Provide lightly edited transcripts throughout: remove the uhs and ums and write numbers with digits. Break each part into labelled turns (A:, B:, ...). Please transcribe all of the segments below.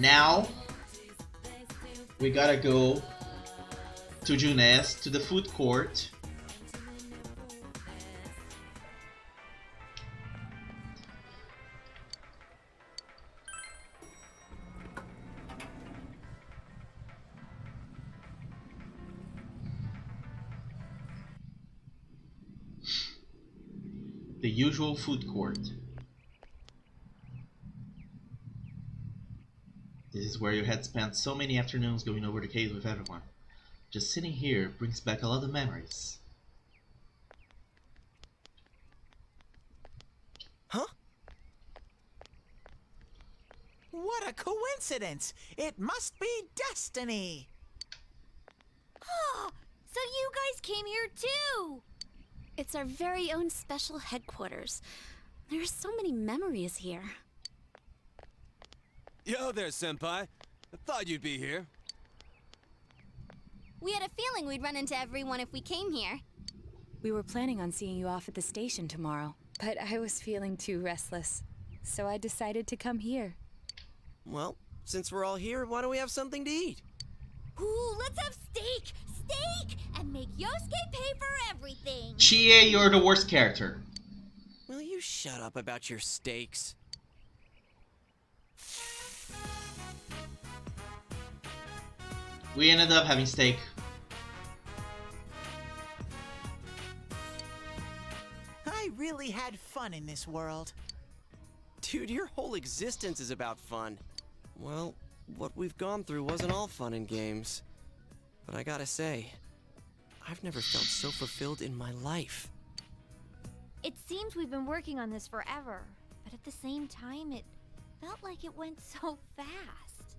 A: Now we gotta go to Junes, to the food court. The usual food court. This is where you had spent so many afternoons going over the case with everyone. Just sitting here brings back a lot of memories.
B: Huh? What a coincidence! It must be destiny!
C: Oh, so you guys came here too! It's our very own special headquarters. There are so many memories here.
D: Yo there, Senpai. I thought you'd be here.
C: We had a feeling we'd run into everyone if we came here.
E: We were planning on seeing you off at the station tomorrow, but I was feeling too restless, so I decided to come here.
F: Well, since we're all here, why don't we have something to eat?
C: Ooh, let's have steak! Steak! And make Yosuke pay for everything!
A: Chie, you're the worst character.
F: Will you shut up about your steaks?
A: We ended up having steak.
B: I really had fun in this world.
F: Dude, your whole existence is about fun. Well, what we've gone through wasn't all fun and games. But I gotta say, I've never felt so fulfilled in my life.
C: It seems we've been working on this forever, but at the same time, it felt like it went so fast.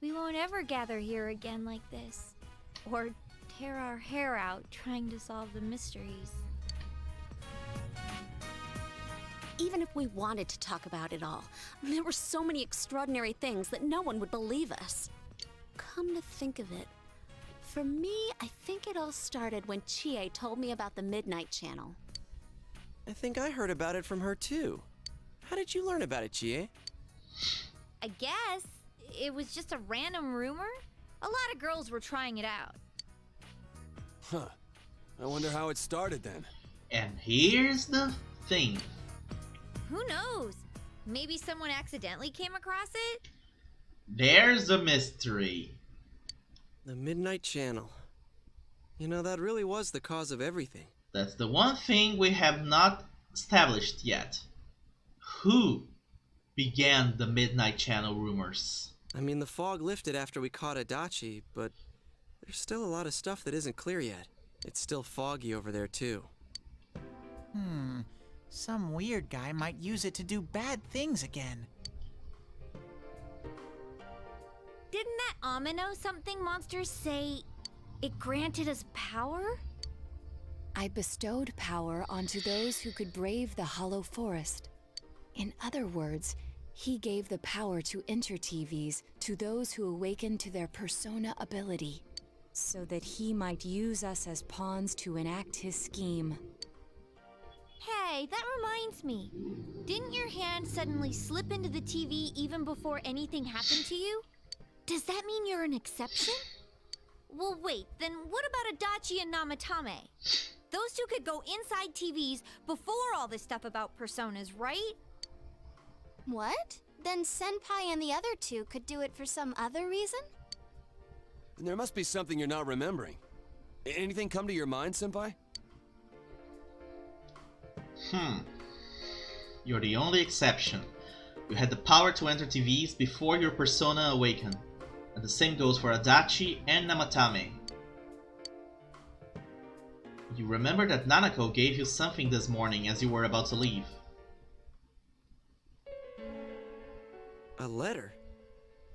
C: We won't ever gather here again like this, or tear our hair out trying to solve the mysteries. Even if we wanted to talk about it all, there were so many extraordinary things that no one would believe us. Come to think of it, for me, I think it all started when Chie told me about the Midnight Channel.
F: I think I heard about it from her too. How did you learn about it, Chie?
C: I guess it was just a random rumor. A lot of girls were trying it out.
D: Huh. I wonder how it started then.
A: And here's the thing.
C: Who knows? Maybe someone accidentally came across it?
A: There's a mystery.
F: The Midnight Channel. You know, that really was the cause of everything.
A: That's the one thing we have not established yet. Who began the Midnight Channel rumors?
F: I mean, the fog lifted after we caught Adachi, but there's still a lot of stuff that isn't clear yet. It's still foggy over there, too.
B: Some weird guy might use it to do bad things again.
C: Didn't that Amino something monster say it granted us power?
E: I bestowed power onto those who could brave the Hollow Forest. In other words, he gave the power to enter TVs to those who awakened to their persona ability, so that he might use us as pawns to enact his scheme.
C: Hey, that reminds me. Didn't your hand suddenly slip into the TV even before anything happened to you? Does that mean you're an exception? Well, wait, then what about Adachi and Namatame? Those two could go inside TVs before all this stuff about personas, right? What? Then Senpai and the other two could do it for some other reason?
D: There must be something you're not remembering. Anything come to your mind, Senpai?
A: You're the only exception. You had the power to enter TVs before your persona awakened. And the same goes for Adachi and Namatame. You remember that Nanako gave you something this morning as you were about to leave.
F: A letter?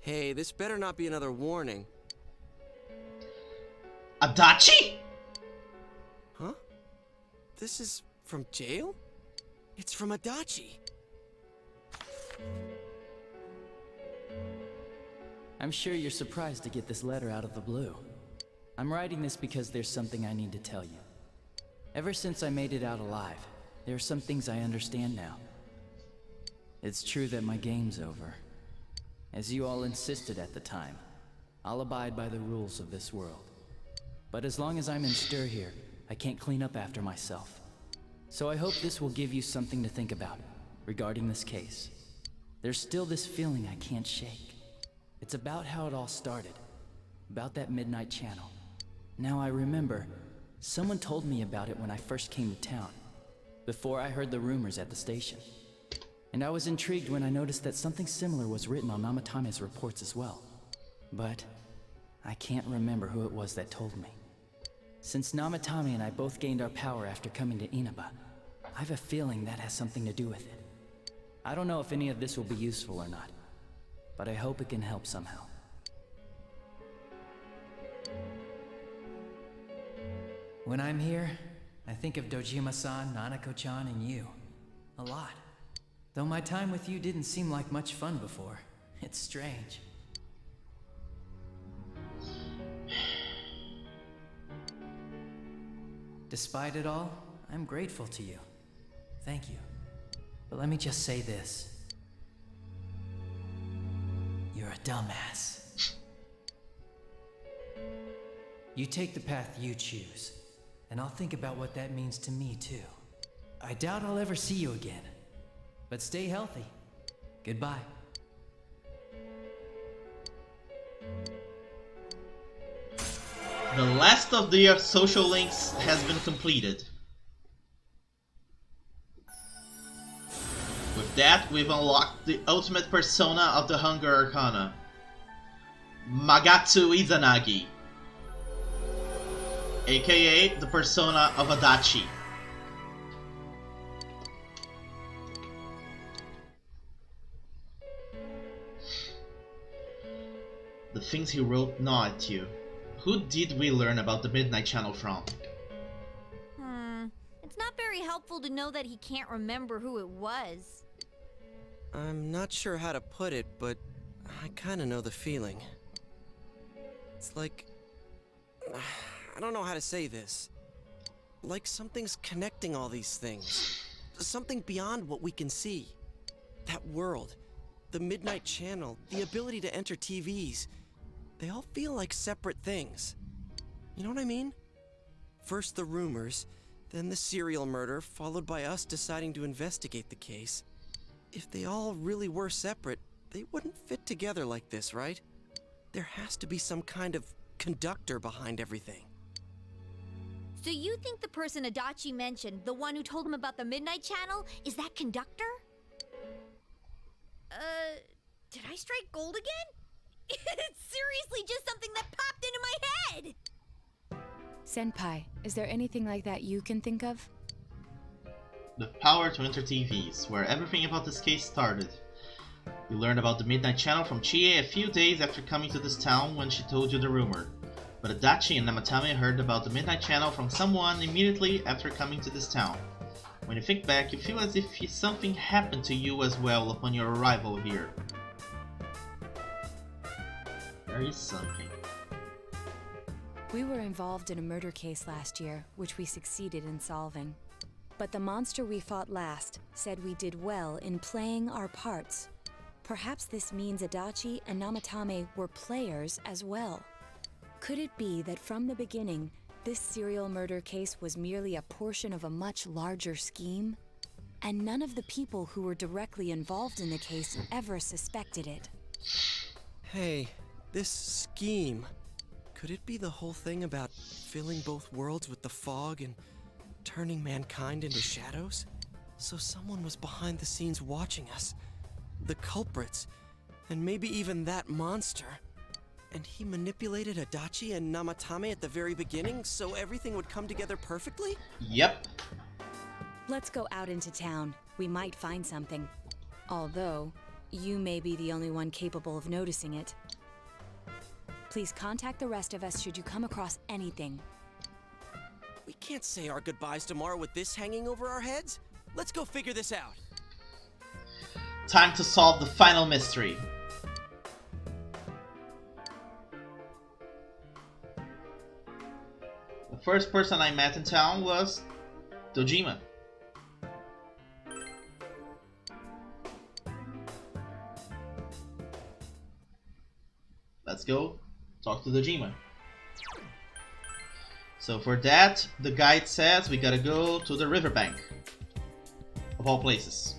F: Hey, this better not be another warning.
A: Adachi?!
F: Huh? This is from jail? It's from Adachi.
G: I'm sure you're surprised to get this letter out of the blue. I'm writing this because there's something I need to tell you. Ever since I made it out alive, there are some things I understand now. It's true that my game's over. As you all insisted at the time, I'll abide by the rules of this world. But as long as I'm in stir here, I can't clean up after myself. So I hope this will give you something to think about regarding this case. There's still this feeling I can't shake. It's about how it all started, about that midnight channel. Now I remember, someone told me about it when I first came to town, before I heard the rumors at the station. And I was intrigued when I noticed that something similar was written on Namatame's reports as well. But I can't remember who it was that told me. Since Namatame and I both gained our power after coming to Inaba, I have a feeling that has something to do with it. I don't know if any of this will be useful or not, but I hope it can help somehow. When I'm here, I think of Dojima-san, Nanako-chan, and you. A lot. Though my time with you didn't seem like much fun before. It's strange. Despite it all, I'm grateful to you. Thank you. But let me just say this. You're a dumbass. You take the path you choose, and I'll think about what that means to me too. I doubt I'll ever see you again, but stay healthy. Goodbye.
A: The last of the social links has been completed. With that, we've unlocked the ultimate persona of the Hunger Arcana, Magatsu Izanagi, aka the persona of Adachi. The things he wrote gnaw at you. Who did we learn about the Midnight Channel from?
C: It's not very helpful to know that he can't remember who it was.
F: I'm not sure how to put it, but I kinda know the feeling. It's like... I don't know how to say this. Like something's connecting all these things. Something beyond what we can see. That world, the Midnight Channel, the ability to enter TVs. They all feel like separate things. You know what I mean? First the rumors, then the serial murder, followed by us deciding to investigate the case. If they all really were separate, they wouldn't fit together like this, right? There has to be some kind of conductor behind everything.
C: So you think the person Adachi mentioned, the one who told him about the Midnight Channel, is that conductor? Did I strike gold again? It's seriously just something that popped into my head!
E: Senpai, is there anything like that you can think of?
A: The power to enter TVs, where everything about this case started. You learned about the Midnight Channel from Chie a few days after coming to this town when she told you the rumor. But Adachi and Namatame heard about the Midnight Channel from someone immediately after coming to this town. When you think back, you feel as if something happened to you as well upon your arrival here. There is something.
E: We were involved in a murder case last year, which we succeeded in solving. But the monster we fought last said we did well in playing our parts. Perhaps this means Adachi and Namatame were players as well. Could it be that from the beginning, this serial murder case was merely a portion of a much larger scheme? And none of the people who were directly involved in the case ever suspected it.
F: Hey, this scheme. Could it be the whole thing about filling both worlds with the fog and turning mankind into shadows? So someone was behind the scenes watching us. The culprits. And maybe even that monster. And he manipulated Adachi and Namatame at the very beginning so everything would come together perfectly?
A: Yep.
E: Let's go out into town. We might find something. Although, you may be the only one capable of noticing it. Please contact the rest of us should you come across anything.
F: We can't say our goodbyes tomorrow with this hanging over our heads. Let's go figure this out.
A: Time to solve the final mystery. The first person I met in town was Dojima. let's go talk to Dojima. So for that, the guide says we gotta go to the riverbank. Of all places.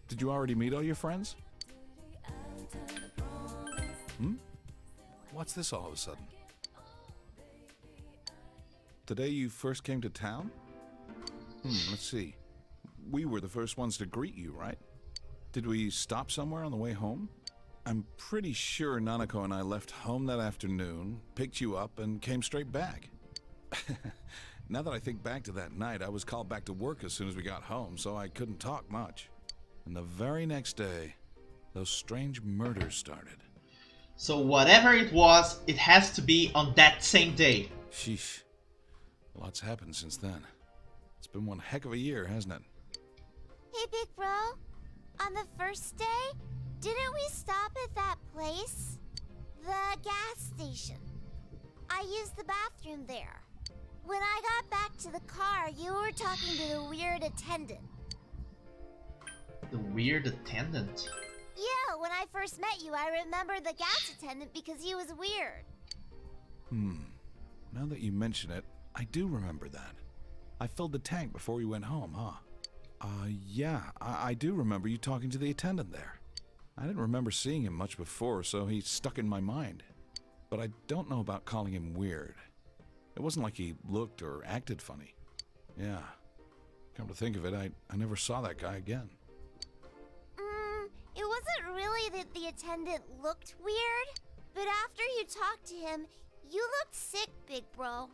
H: Did you already meet all your friends? What's this all of a sudden? The day you first came to town? Let's see. We were the first ones to greet you, right? Did we stop somewhere on the way home? I'm pretty sure Nanako and I left home that afternoon, picked you up, and came straight back. Now that I think back to that night, I was called back to work as soon as we got home, so I couldn't talk much. And the very next day, those strange murders started.
A: So whatever it was, it has to be on that same day.
H: Sheesh. A lot's happened since then. It's been one heck of a year, hasn't it?
C: Hey, big bro. On the first day, didn't we stop at that place? The gas station. I used the bathroom there. When I got back to the car, you were talking to the weird attendant.
A: The weird attendant?
C: Yeah, when I first met you, I remember the gas attendant because he was weird.
H: Now that you mention it, I do remember that. I filled the tank before we went home, huh? Yeah, I do remember you talking to the attendant there. I didn't remember seeing him much before, so he stuck in my mind. But I don't know about calling him weird. It wasn't like he looked or acted funny. Yeah, come to think of it, I never saw that guy again.
C: It wasn't really that the attendant looked weird, but after you talked to him, you looked sick, big bro.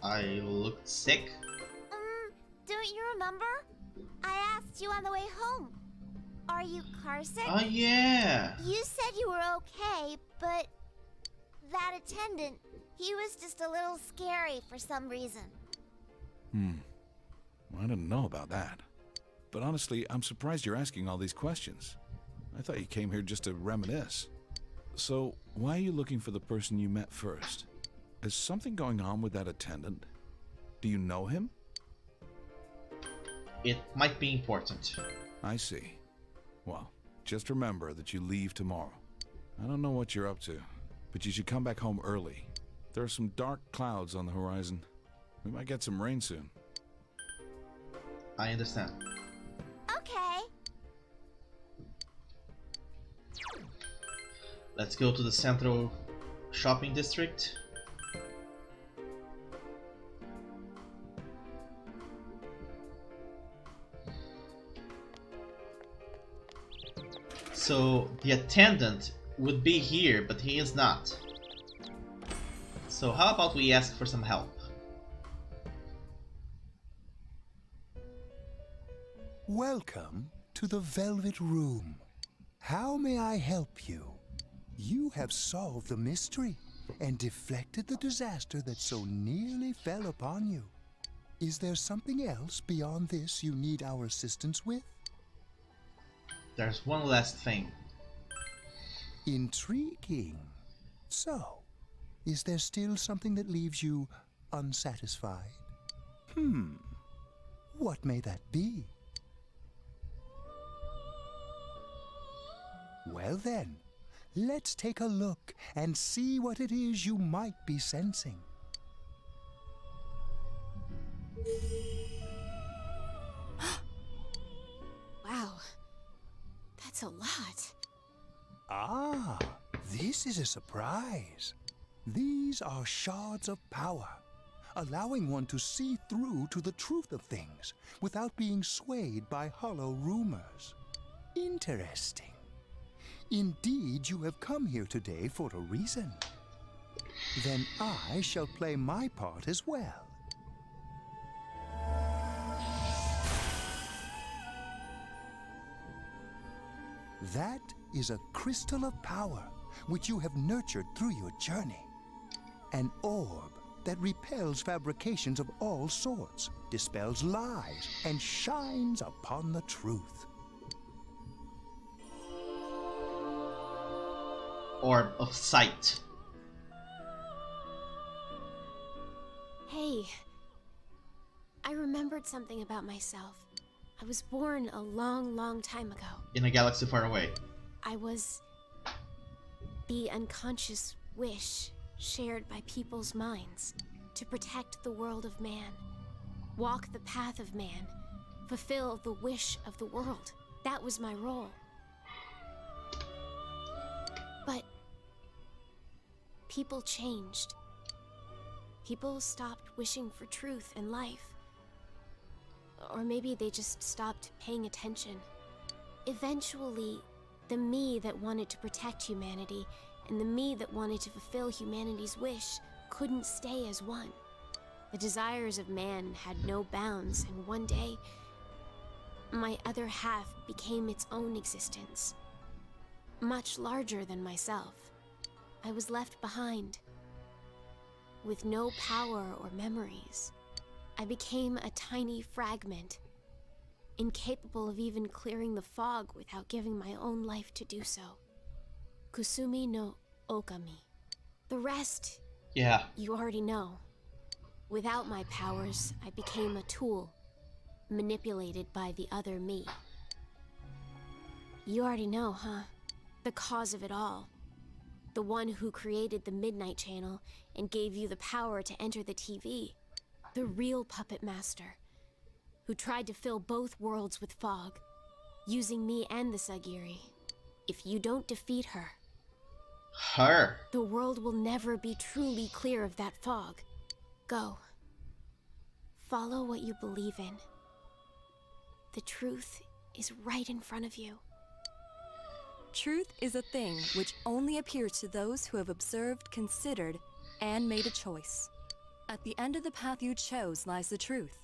A: I looked sick?
C: Don't you remember? I asked you on the way home. Are you car sick?
A: Oh yeah!
C: You said you were okay, but that attendant, he was just a little scary for some reason.
H: I didn't know about that. But honestly, I'm surprised you're asking all these questions. I thought you came here just to reminisce. So, why are you looking for the person you met first? Is something going on with that attendant? Do you know him?
A: It might be important.
H: I see. Well, just remember that you leave tomorrow. I don't know what you're up to, but you should come back home early. There are some dark clouds on the horizon. We might get some rain soon.
A: I understand.
C: Okay.
A: Let's go to the central shopping district. So the attendant would be here, but he is not. So how about we ask for some help?
I: Welcome to the Velvet Room. How may I help you? You have solved the mystery and deflected the disaster that so nearly fell upon you. Is there something else beyond this you need our assistance with?
A: There's one last thing.
I: Intriguing. So, is there still something that leaves you unsatisfied? What may that be? Well then, let's take a look and see what it is you might be sensing.
E: Wow, that's a lot.
I: Ah, this is a surprise. These are shards of power, allowing one to see through to the truth of things without being swayed by hollow rumors. Interesting. Indeed, you have come here today for a reason. Then I shall play my part as well. That is a crystal of power which you have nurtured through your journey. An orb that repels fabrications of all sorts, dispels lies, and shines upon the truth.
A: Orb of sight.
C: Hey,
J: see. I remembered something about myself. I was born a long, long time ago.
A: In a galaxy far away.
J: I was the unconscious wish shared by people's minds to protect the world of man, walk the path of man, fulfill the wish of the world. That was my role. But people changed. People stopped wishing for truth and life. Or maybe they just stopped paying attention. Eventually, the me that wanted to protect humanity and the me that wanted to fulfill humanity's wish couldn't stay as one. The desires of man had no bounds, and one day, my other half became its own existence. Much larger than myself. I was left behind, with no power or memories. I became a tiny fragment, incapable of even clearing the fog without giving my own life to do so. Kusumi no Okami. The rest,
A: Yeah.
J: you already know. Without my powers, I became a tool, manipulated by the other me. You already know, huh? The cause of it all. The one who created the Midnight Channel and gave you the power to enter the TV. The real puppet master, who tried to fill both worlds with fog, using me and the Sagiri. If you don't defeat her, the world will never be truly clear of that fog. Go. Follow what you believe in. The truth is right in front of you.
K: Truth is a thing which only appears to those who have observed, considered, and made a choice. At the end of the path you chose lies the truth.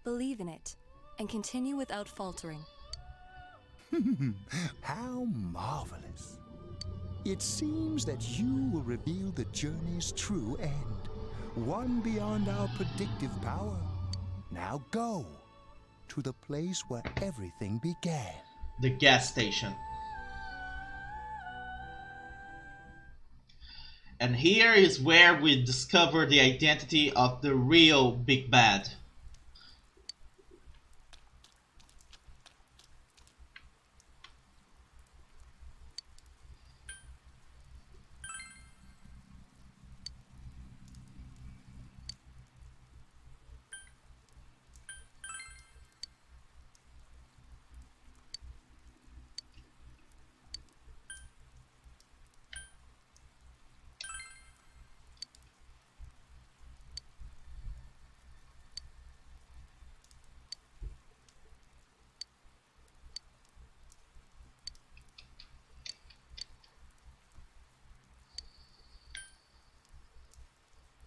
K: Believe in it, and continue without faltering.
I: How marvelous. It seems that you will reveal the journey's true end, one beyond our predictive power. Now go to the place where everything began.
A: The gas station. And here is where we discover the identity of the real Big Bad.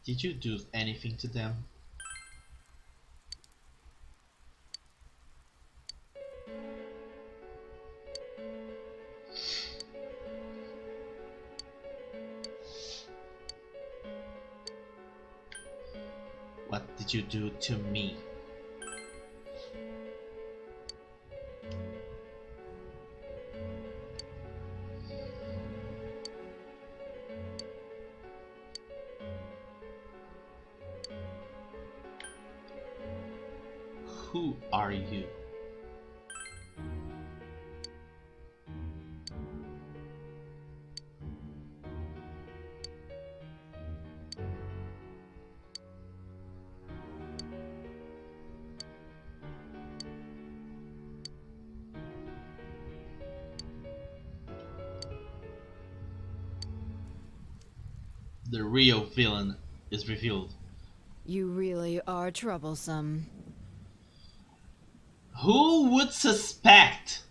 A: Did you do anything to them? What did you do to me? Who are you? The real villain is revealed.
L: You really are troublesome.
A: Who would suspect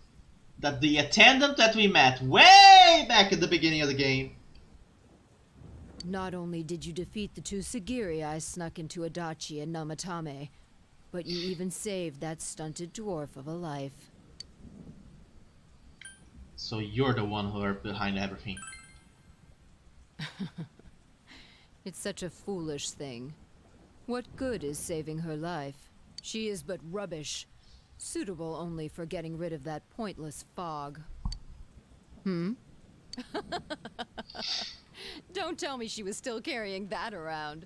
A: that the attendant that we met way back at the beginning of the game?
L: Not only did you defeat the two Sagiri I snuck into Adachi and Namatame, but you even saved that stunted dwarf of a life.
A: So you're the one who are behind everything.
L: It's such a foolish thing. What good is saving her life? She is but rubbish, suitable only for getting rid of that pointless fog. Hmm? Don't tell me she was still carrying that around.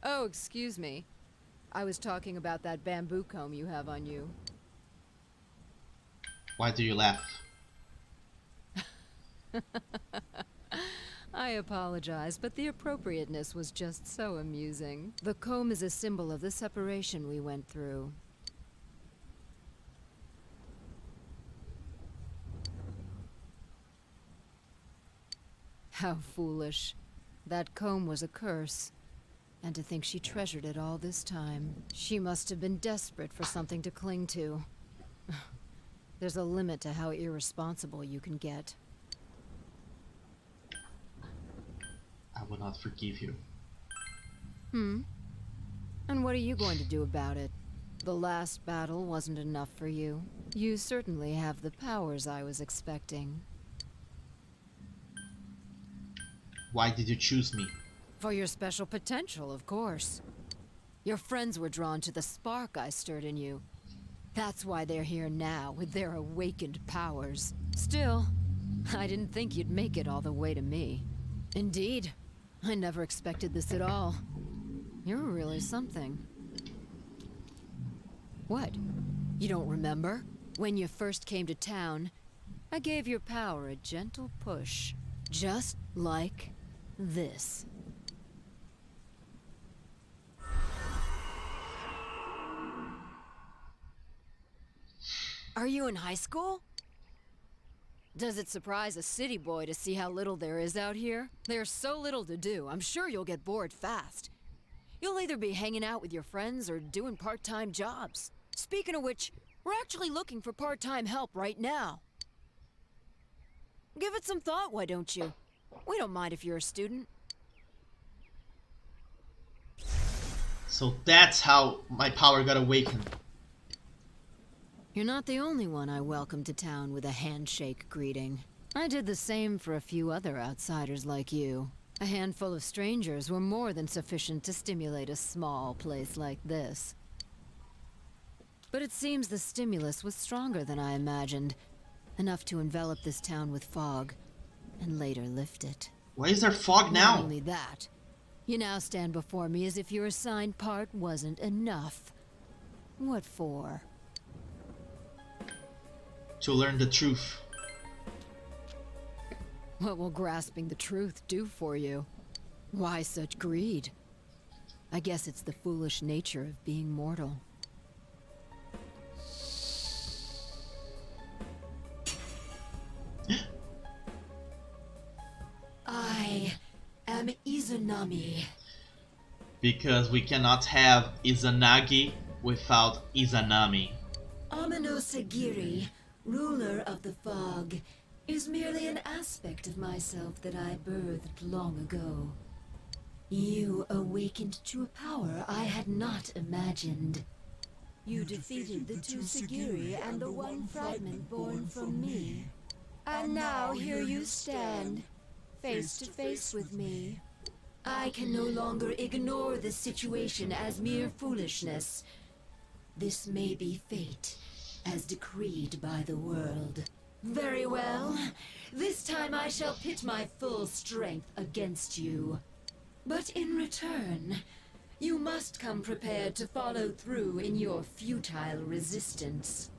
L: Oh, excuse me. I was talking about that bamboo comb you have on you.
A: Why do you laugh?
L: I apologize, but the appropriateness was just so amusing. The comb is a symbol of the separation we went through. How foolish. That comb was a curse. And to think she treasured it all this time. She must have been desperate for something to cling to. There's a limit to how irresponsible you can get.
A: I will not forgive you.
L: And what are you going to do about it? The last battle wasn't enough for you. You certainly have the powers I was expecting.
A: Why did you choose me?
L: For your special potential, of course. Your friends were drawn to the spark I stirred in you. That's why they're here now, with their awakened powers. Still, I didn't think you'd make it all the way to me. Indeed, I never expected this at all. You're really something. What? You don't remember? When you first came to town, I gave your power a gentle push. Just like this. Are you in high school? Does it surprise a city boy to see how little there is out here? There's so little to do, I'm sure you'll get bored fast. You'll either be hanging out with your friends or doing part-time jobs. Speaking of which, we're actually looking for part-time help right now. Give it some thought, why don't you? We don't mind if you're a student.
A: So that's how my power got awakened.
L: You're not the only one I welcomed to town with a handshake greeting. I did the same for a few other outsiders like you. A handful of strangers were more than sufficient to stimulate a small place like this. But it seems the stimulus was stronger than I imagined. Enough to envelop this town with fog, and later lift it.
A: Why is there fog now?
L: Not only that, you now stand before me as if your assigned part wasn't enough. What for?
A: To learn the truth.
L: What will grasping the truth do for you? Why such greed? I guess it's the foolish nature of being mortal. I am Izanami.
A: Because we cannot have Izanagi without Izanami.
M: Amino Sagiri, ruler of the fog, is merely an aspect of myself that I birthed long ago. You awakened to a power I had not imagined. You defeated the two Sagiri and the one fragment born from me. And now here you stand, face to face with me. I can no longer ignore this situation as mere foolishness. This may be fate, as decreed by the world. Very well. This time I shall pit my full strength against you. But in return, you must come prepared to follow through in your futile resistance.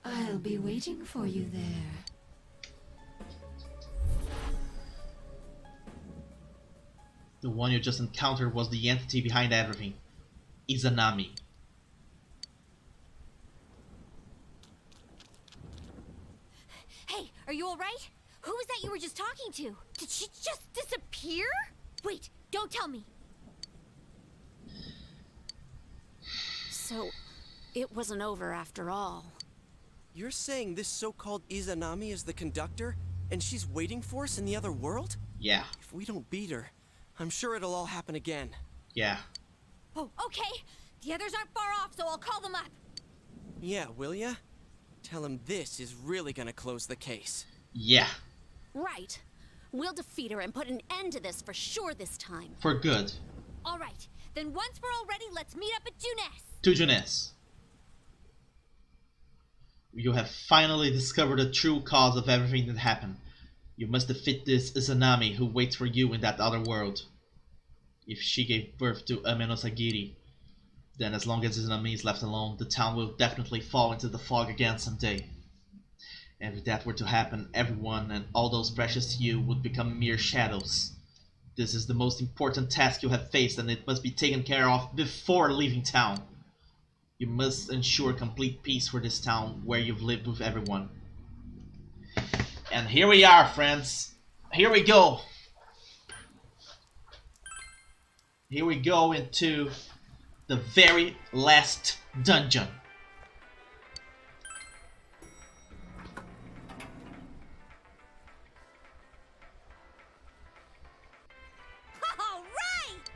M: I'll be waiting for you there.
A: The one you just encountered was the entity behind everything. Izanami.
C: Hey, are you alright? Who was that you were just talking to? Did she just disappear? Wait, don't tell me.
J: So, it wasn't over after all.
F: You're saying this so-called Izanami is the conductor, and she's waiting for us in the other world?
A: Yeah.
F: If we don't beat her, I'm sure it'll all happen again.
A: Yeah.
C: Oh, okay. The others aren't far off, so I'll call them up.
F: Yeah, will ya? Tell him this is really gonna close the case.
A: Yeah.
N: Right. We'll defeat her and put an end to this for sure this time.
A: For good.
C: Alright, then once we're all ready, let's meet up at Junes.
A: To Junes. You have finally discovered the true cause of everything that happened. You must defeat this Izanami who waits for you in that other world. If she gave birth to Amenosagiri, then as long as Izanami is left alone, the town will definitely fall into the fog again someday. And if that were to happen, everyone and all those precious to you would become mere shadows. This is the most important task you have faced, and it must be taken care of before leaving town. You must ensure complete peace for this town where you've lived with everyone. And here we are, friends. Here we go. Here we go into the very last dungeon.
N: All right!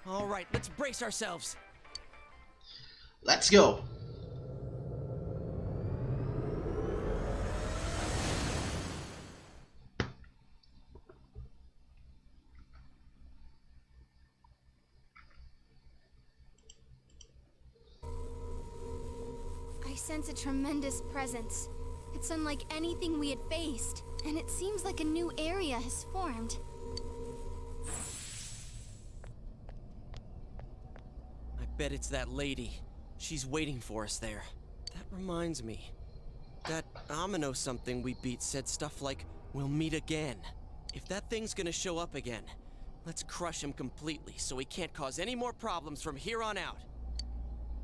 F: All right, let's brace ourselves.
A: Let's go.
J: I sense a tremendous presence. It's unlike anything we had faced, and it seems like a new area has formed.
F: I bet it's that lady. She's waiting for us there. That reminds me. That Amino something we beat said stuff like, "We'll meet again." If that thing's gonna show up again, let's crush him completely so he can't cause any more problems from here on out.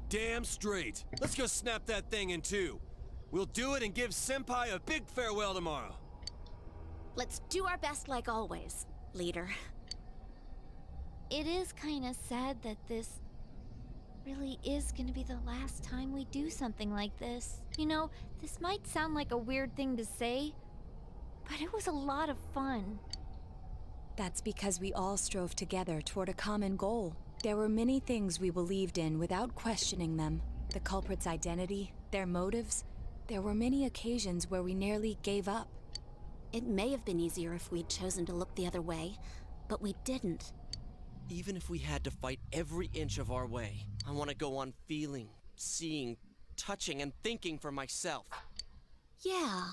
D: Damn straight. Let's go snap that thing in two. We'll do it and give Senpai a big farewell tomorrow.
N: Let's do our best like always, leader.
C: It is kind of sad that this really is gonna be the last time we do something like this. You know, this might sound like a weird thing to say, but it was a lot of fun.
E: That's because we all strove together toward a common goal. There were many things we believed in without questioning them. The culprit's identity, their motives. There were many occasions where we nearly gave up.
N: It may have been easier if we'd chosen to look the other way, but we didn't.
F: Even if we had to fight every inch of our way, I want to go on feeling, seeing, touching, and thinking for myself.
N: Yeah.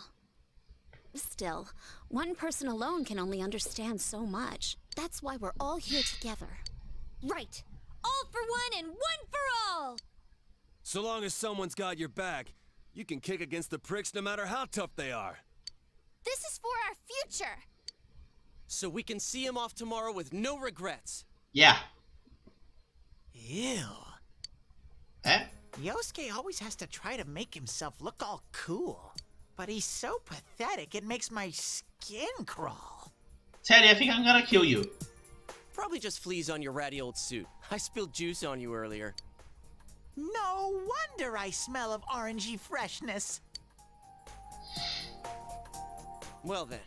N: Still, one person alone can only understand so much. That's why we're all here together.
C: Right! All for one and one for all!
D: So long as someone's got your back, you can kick against the pricks no matter how tough they are.
J: This is for our future!
F: So we can see him off tomorrow with no regrets.
A: Yeah.
B: Ew.
A: Eh?
B: Yosuke always has to try to make himself look all cool. But he's so pathetic, it makes my skin crawl.
A: Teddy, I think I'm gonna kill you.
F: Probably just fleas on your ratty old suit. I spilled juice on you earlier.
B: No wonder I smell of orangey freshness.
F: Well then,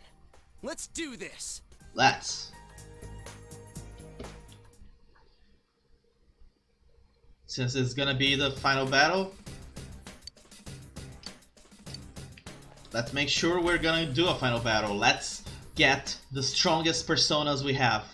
F: let's do this.
A: Let's. Since it's gonna be the final battle, let's make sure we're gonna do a final battle. Let's get the strongest personas we have.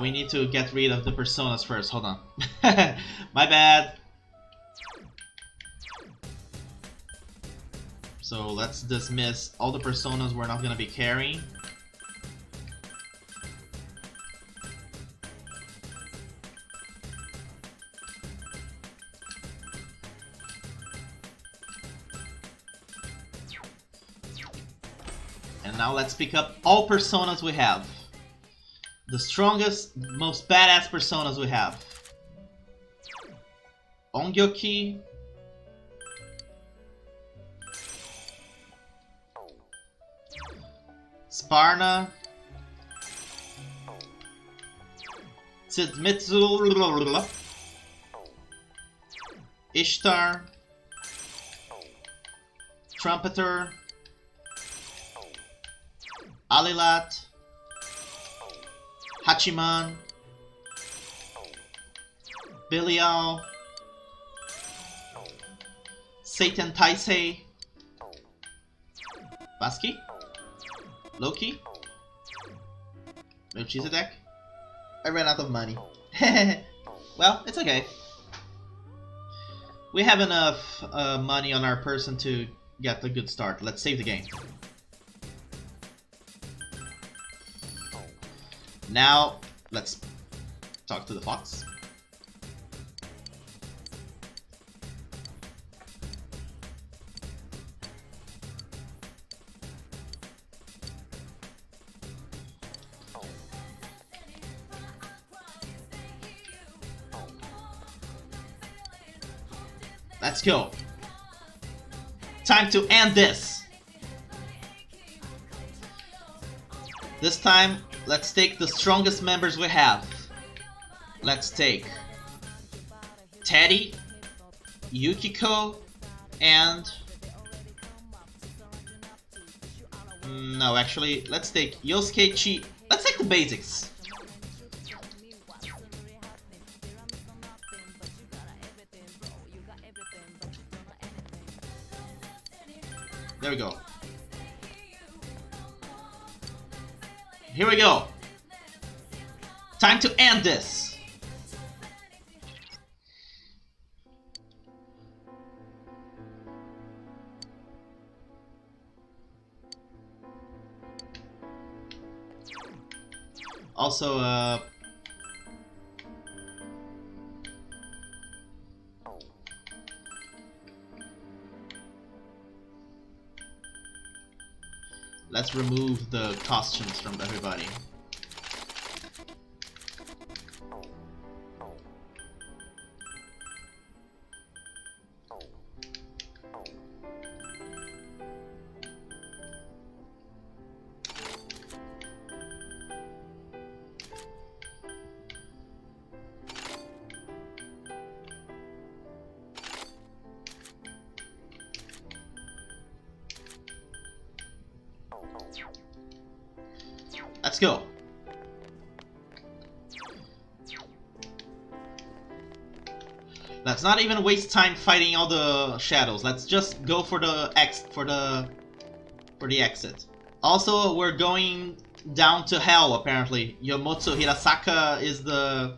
A: We need to get rid of the personas first. Hold on. My bad. So let's dismiss all the personas we're not gonna be carrying. And now let's pick up all personas we have. The strongest, most badass personas we have. Ongyoki. Sparna, Tsidmitsu, Ishtar, Trumpeter, Alilat, Hachiman, Belial, Satan Taisei, Baski, Loki, Melchizedek. I ran out of money. Well, it's okay. We have enough money on our person to get a good start. Let's save the game. Now, let's talk to the fox. Let's go. Time to end this. This time, let's take the strongest members we have. Let's take Teddy, Yukiko, and... No, actually, let's take Yosuke Chi. Let's take the basics. There we go. Here we go. Time to end this. Also, let's remove the costumes from everybody. Let's go. Let's not even waste time fighting all the shadows. Let's just go for the exit. Also, we're going down to hell apparently. Yomotsu Hirasaka is the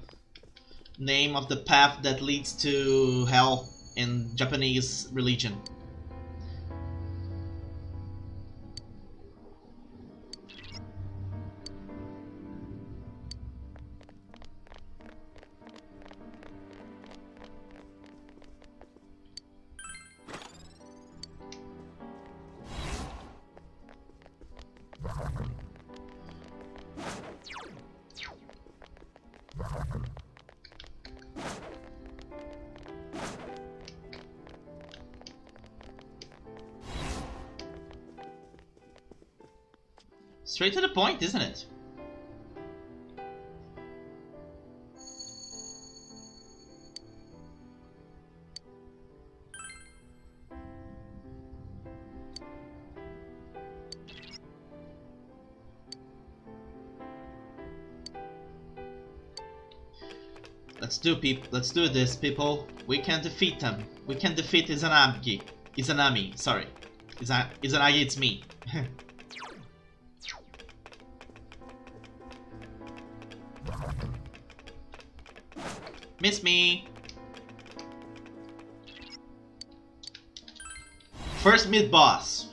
A: name of the path that leads to hell in Japanese religion. Straight to the point, isn't it? Let's do this, people. We can defeat them. We can defeat Izanami, sorry. Izanagi, it's me. Miss me. First mid-boss.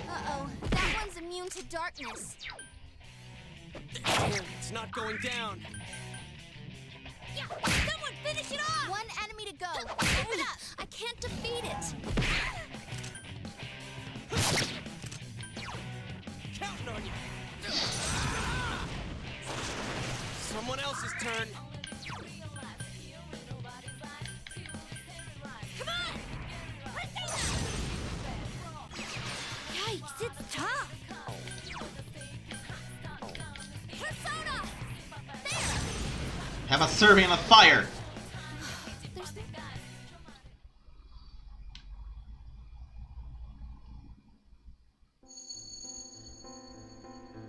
J: Uh-oh, that one's immune to darkness.
F: It's not going down.
J: Yeah, someone finish it off! One enemy to go. Keep it up. I can't defeat it.
F: Counting on you. Someone else's turn.
A: Have a serving on a fire!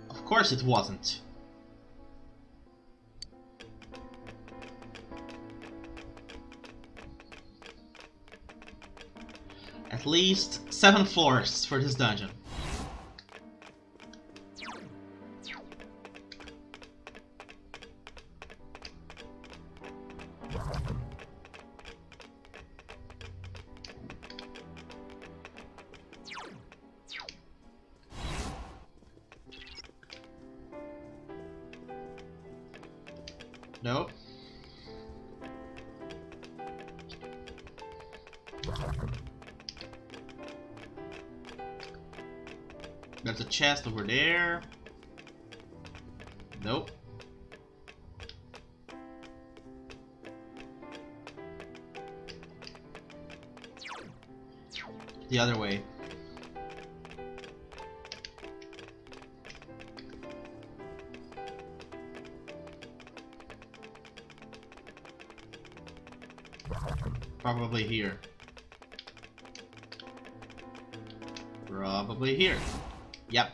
A: Of course it wasn't. At least 7 floors for this dungeon. Nope. There's a chest over there. Nope. The other way. Probably here. Probably here. Yep.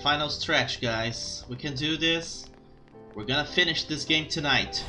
A: Final stretch, guys. We can do this. We're gonna finish this game tonight.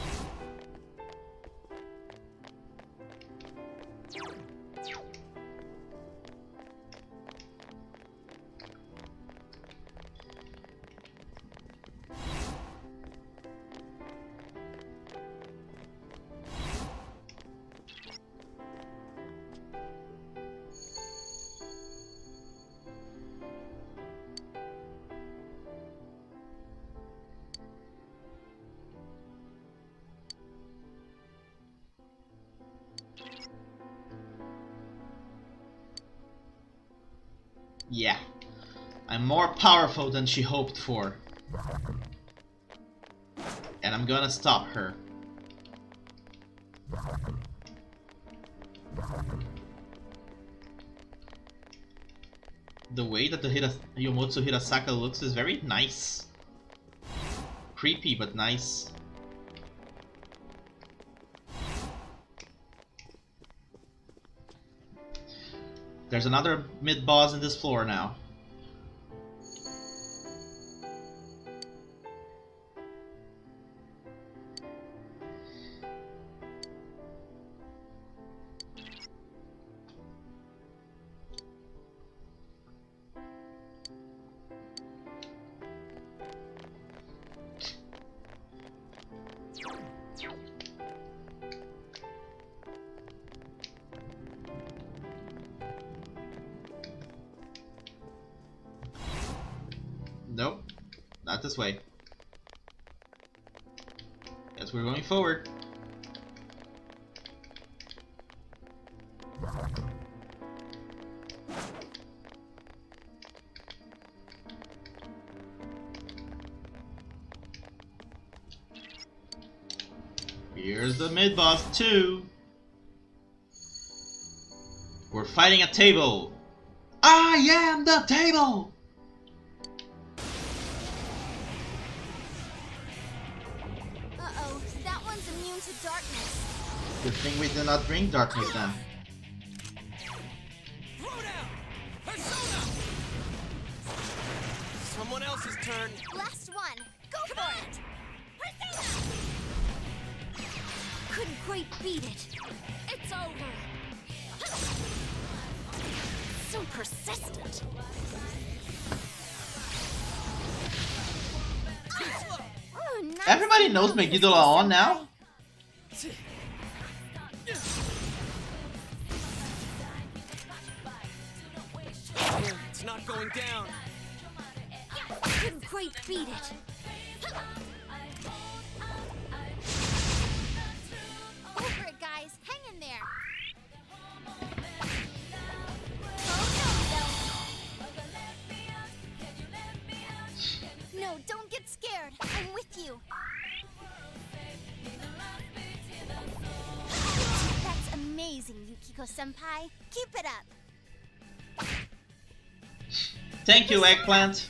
A: Yeah, I'm more powerful than she hoped for. And I'm gonna stop her. The way that the Yomotsu Hirasaka looks is very nice. Creepy, but nice. There's another mid-boss in this floor now. Nope, not this way. Guess we're going forward. Here's the mid-boss too. We're fighting a table. I am the table!
C: Uh-oh, that one's immune to darkness.
A: Good thing we did not bring darkness then.
F: Someone else's turn.
C: Last one. Go for it. Persona! Couldn't quite beat it. It's over. So persistent. Oh, nice.
A: Everybody knows Megiddo on now?
F: It's not going down.
C: Couldn't quite beat it.
O: Senpai. Keep it up.
A: Thank you, Eggplant.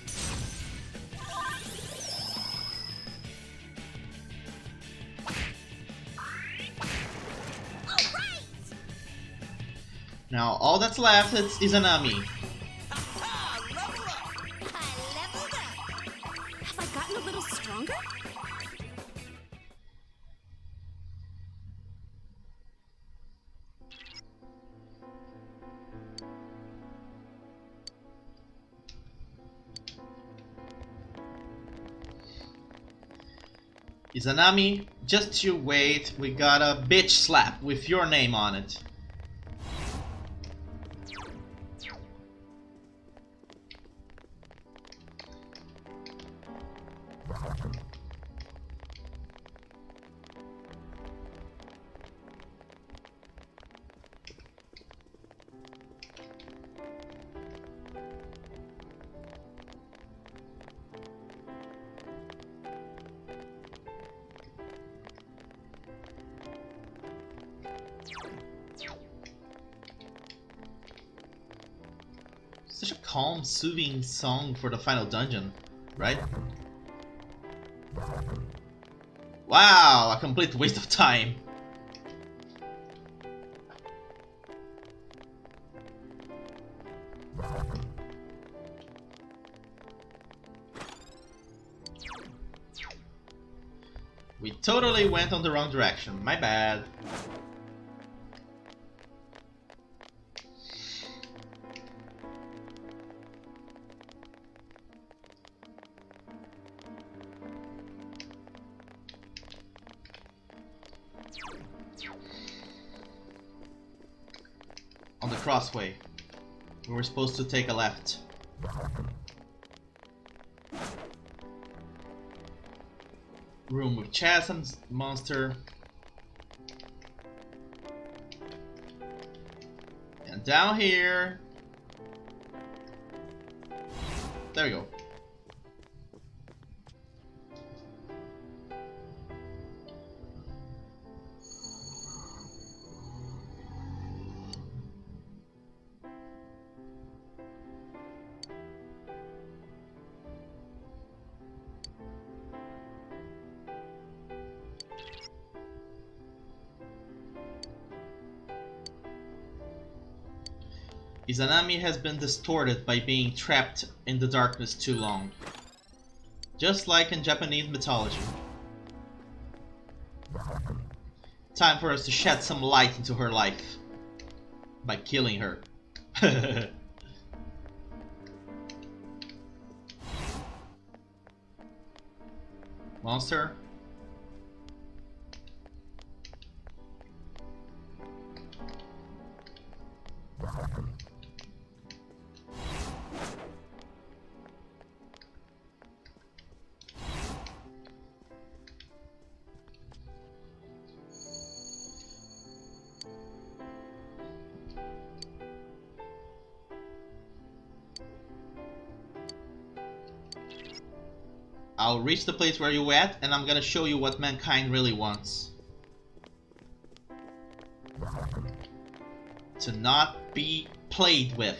A: Now all that's left is Izanami.
J: Have I gotten a little stronger?
A: Izanami, just you wait, we got a bitch slap with your name on it. Such a calm, soothing song for the final dungeon, right? Wow, a complete waste of time. We totally went on the wrong direction, my bad. On the crossway. We were supposed to take a left. Room with chest and monster. And down here. There we go. Izanami has been distorted by being trapped in the darkness too long. Just like in Japanese mythology. Time for us to shed some light into her life. By killing her. Monster? I'll reach the place where you at, and I'm gonna show you what mankind really wants. To not be played with.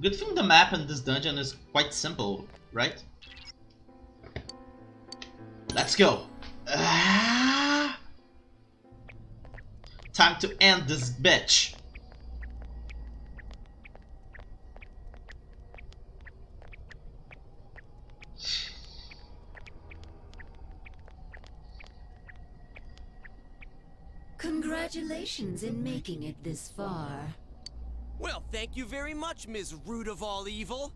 A: Good thing the map in this dungeon is quite simple, right? Let's go! Time to end this bitch!
M: Congratulations in making it this far.
D: Well, thank you very much, Ms. Root of all evil.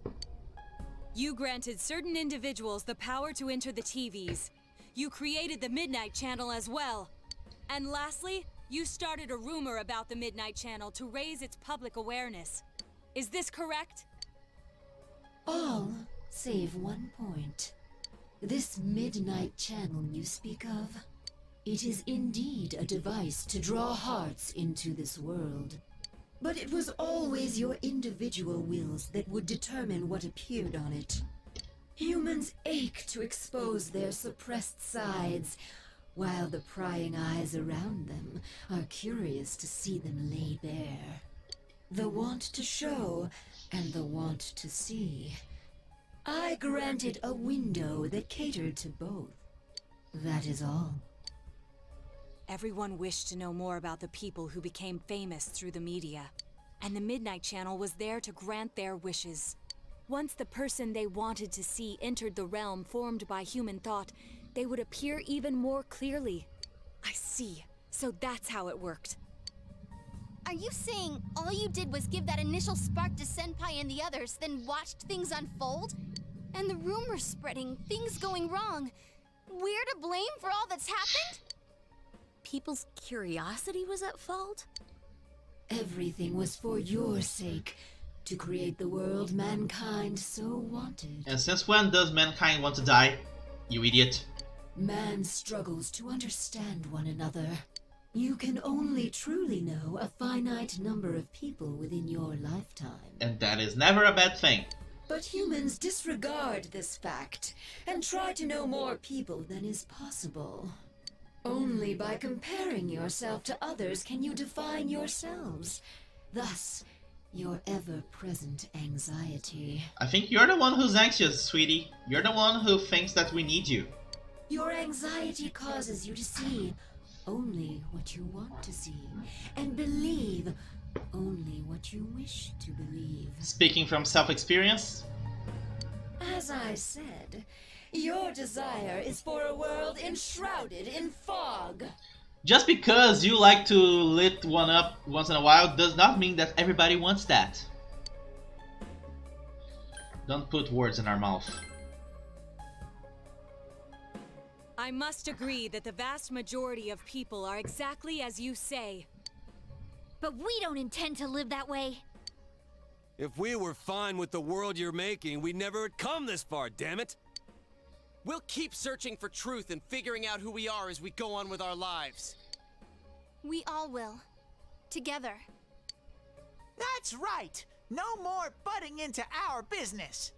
K: You granted certain individuals the power to enter the TVs. You created the Midnight Channel as well. And lastly, you started a rumor about the Midnight Channel to raise its public awareness. Is this correct?
M: All save one point. This Midnight Channel you speak of, it is indeed a device to draw hearts into this world. But it was always your individual wills that would determine what appeared on it. Humans ache to expose their suppressed sides, while the prying eyes around them are curious to see them laid bare. The want to show and the want to see. I granted a window that catered to both. That is all.
P: Everyone wished to know more about the people who became famous through the media, and the Midnight Channel was there to grant their wishes. Once the person they wanted to see entered the realm formed by human thought, they would appear even more clearly. I see. So that's how it worked.
O: Are you saying all you did was give that initial spark to Senpai and the others, then watched things unfold? And the rumors spreading, things going wrong. We're to blame for all that's happened?
N: People's curiosity was at fault?
M: Everything was for your sake, to create the world mankind so wanted.
A: And since when does mankind want to die, you idiot?
M: Man struggles to understand one another. You can only truly know a finite number of people within your lifetime.
A: And that is never a bad thing.
M: But humans disregard this fact and try to know more people than is possible. Only by comparing yourself to others can you define yourselves. Thus, your ever-present anxiety.
A: I think you're the one who's anxious, sweetie. You're the one who thinks that we need you.
M: Your anxiety causes you to see only what you want to see, and believe only what you wish to believe.
A: Speaking from self-experience?
M: As I said, your desire is for a world enshrouded in fog.
A: Just because you like to lit one up once in a while does not mean that everybody wants that. Don't put words in our mouth.
P: I must agree that the vast majority of people are exactly as you say.
C: But we don't intend to live that way.
D: If we were fine with the world you're making, we'd never have come this far, damn it!
F: We'll keep searching for truth and figuring out who we are as we go on with our lives.
O: We all will. Together.
B: That's right! No more butting into our business!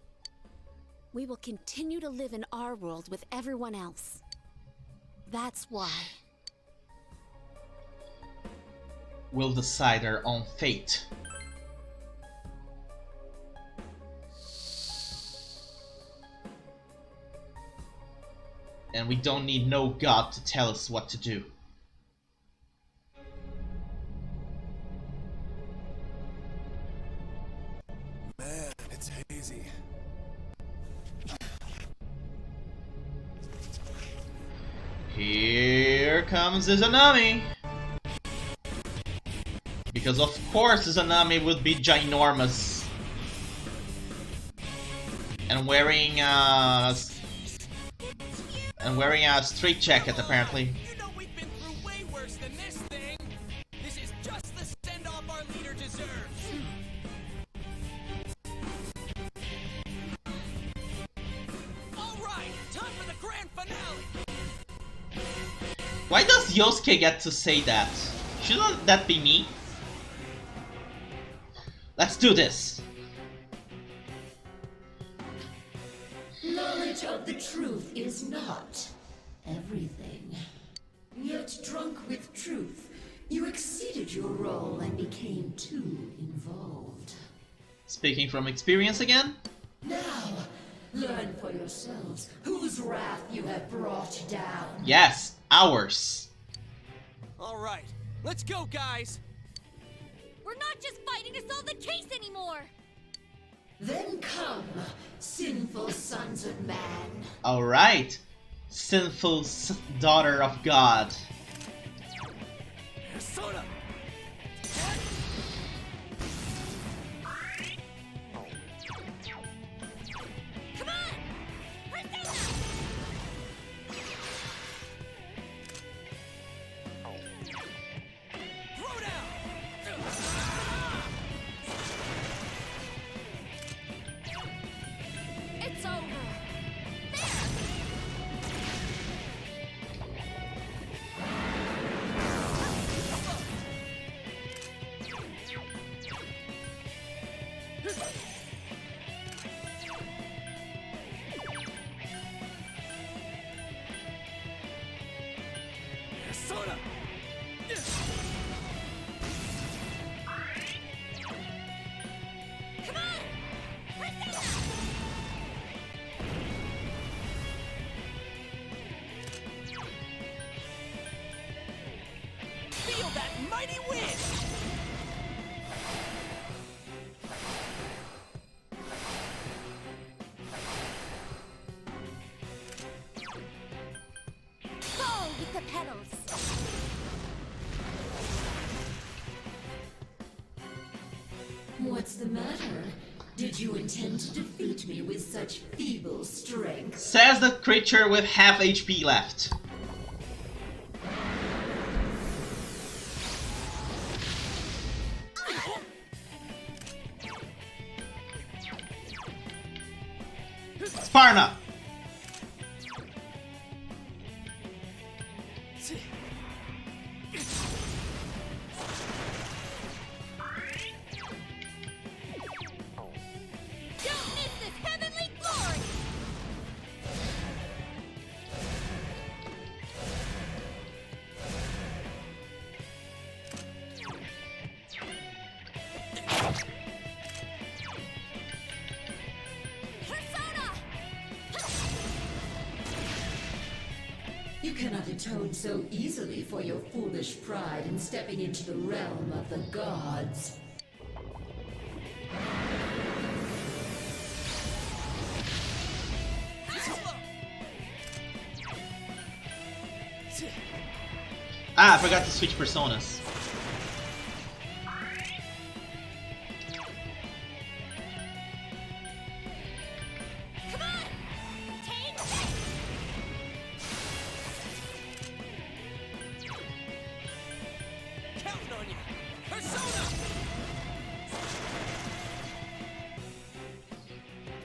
N: We will continue to live in our world with everyone else. That's why.
A: We'll decide our own fate. And we don't need no god to tell us what to do.
D: Man, it's hazy.
A: Here comes Izanami! Because of course Izanami would be ginormous. And wearing a street jacket apparently.
F: You know we've been through way worse than this thing. This is just the send-off our leader deserves. All right, time for the grand finale.
A: Why does Yosuke get to say that? Shouldn't that be me? Let's do this!
M: Knowledge of the truth is not everything. Yet drunk with truth, you exceeded your role and became too involved.
A: Speaking from experience again?
M: Now, learn for yourselves whose wrath you have brought down.
A: Yes, ours.
F: All right, let's go, guys.
C: We're not just fighting to solve the case anymore!
M: Then come, sinful sons of man.
A: Alright, sinful daughter of God.
D: Soda!
C: Come on! Persona!
F: Throw down!
C: It's over! There!
D: mighty wind!
O: Fall with the petals!
M: What's the matter? Did you intend to defeat me with such feeble strength?
A: Says the creature with half HP left. Sparna!
O: Don't miss this heavenly glory! Persona!
M: You cannot atone so easily for your foolish pride in stepping into the realm of the gods.
A: Ah, I forgot to switch personas.
O: Come on! Take this!
D: Counting on you! Persona!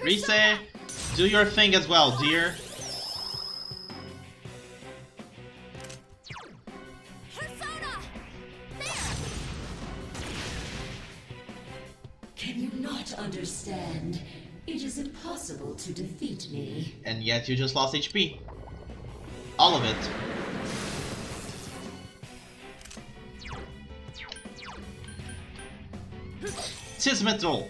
A: Rise, do your thing as well, dear.
O: Persona!
M: Can you not understand? It is impossible to defeat me.
A: And yet you just lost HP. All of it. Tismetal.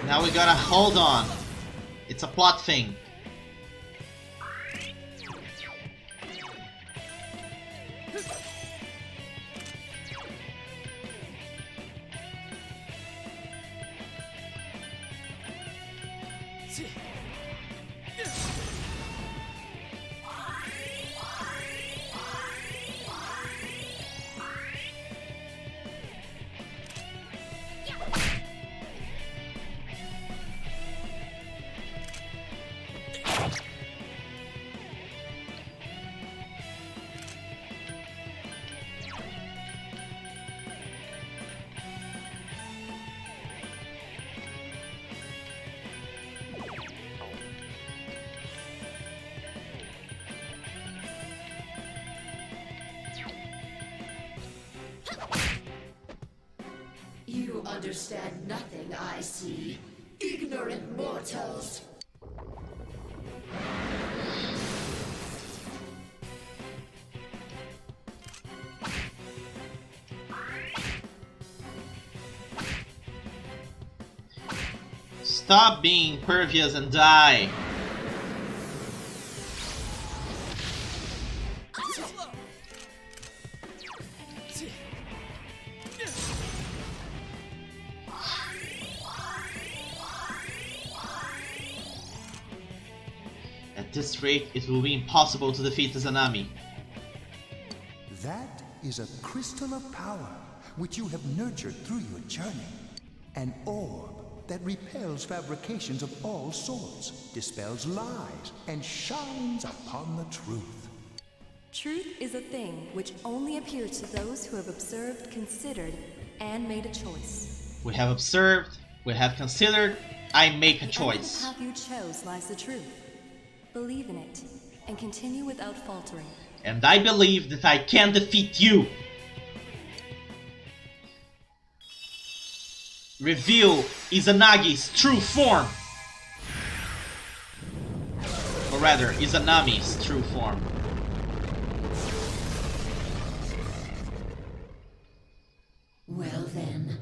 A: Now we gotta hold on. It's a plot thing.
M: You understand nothing, I see. Ignorant mortals!
A: Stop being pervious and die. At this rate, it will be impossible to defeat the Zanami.
I: That is a crystal of power which you have nurtured through your journey. An orb that repels fabrications of all sorts, dispels lies, and shines upon the truth.
K: Truth is a thing which only appears to those who have observed, considered, and made a choice.
A: We have observed, we have considered, I make a choice.
K: At the path you chose lies the truth. Believe in it, and continue without faltering.
A: And I believe that I can defeat you. Reveal Izanagi's true form. Or rather, Izanami's true form.
M: Well then,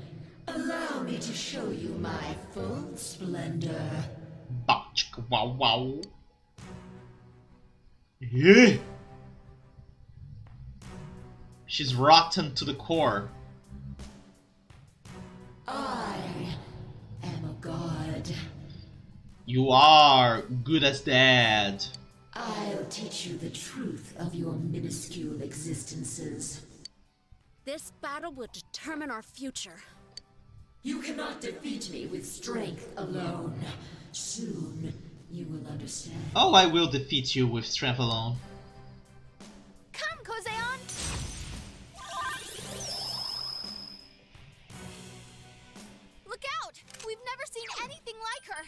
M: allow me to show you my full splendor.
A: Wow wow. Yeah. She's rotten to the core.
M: I am a god.
A: You are good as dead.
M: I'll teach you the truth of your minuscule existences.
N: This battle will determine our future.
M: You cannot defeat me with strength alone. Soon, you will understand.
A: Oh, I will defeat you with strength alone.
O: Come, Kozeon! Look out! We've never seen anything like her!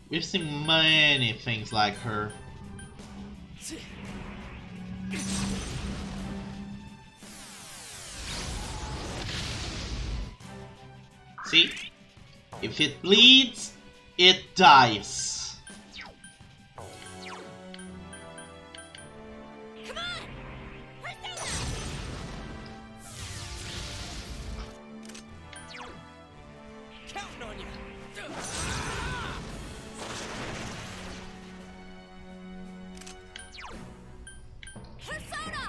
A: We've seen many things like her. See? If it bleeds, it dies.
O: Come on! Persona!
F: Counting on you.
O: Persona!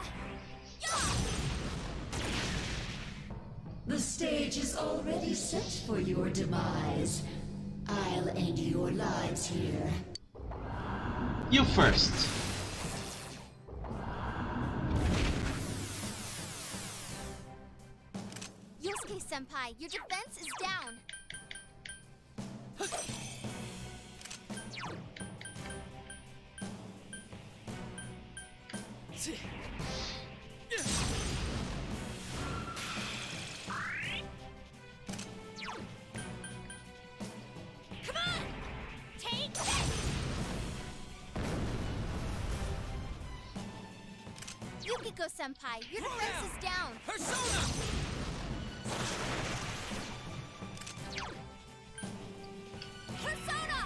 M: The stage is already set for your demise. I'll end your lives here.
A: You first.
O: Yosuke-senpai, your defense is down. Come on! Take this! Yukiko-senpai, your defense is down.
F: Persona!
O: Persona!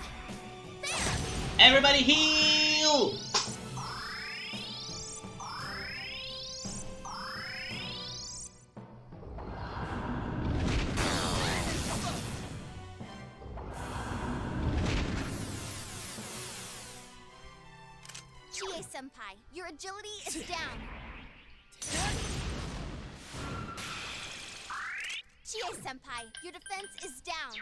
O: There!
A: Everybody heal!
O: Chie-senpai, your agility is down. Chie-senpai, your defense is down.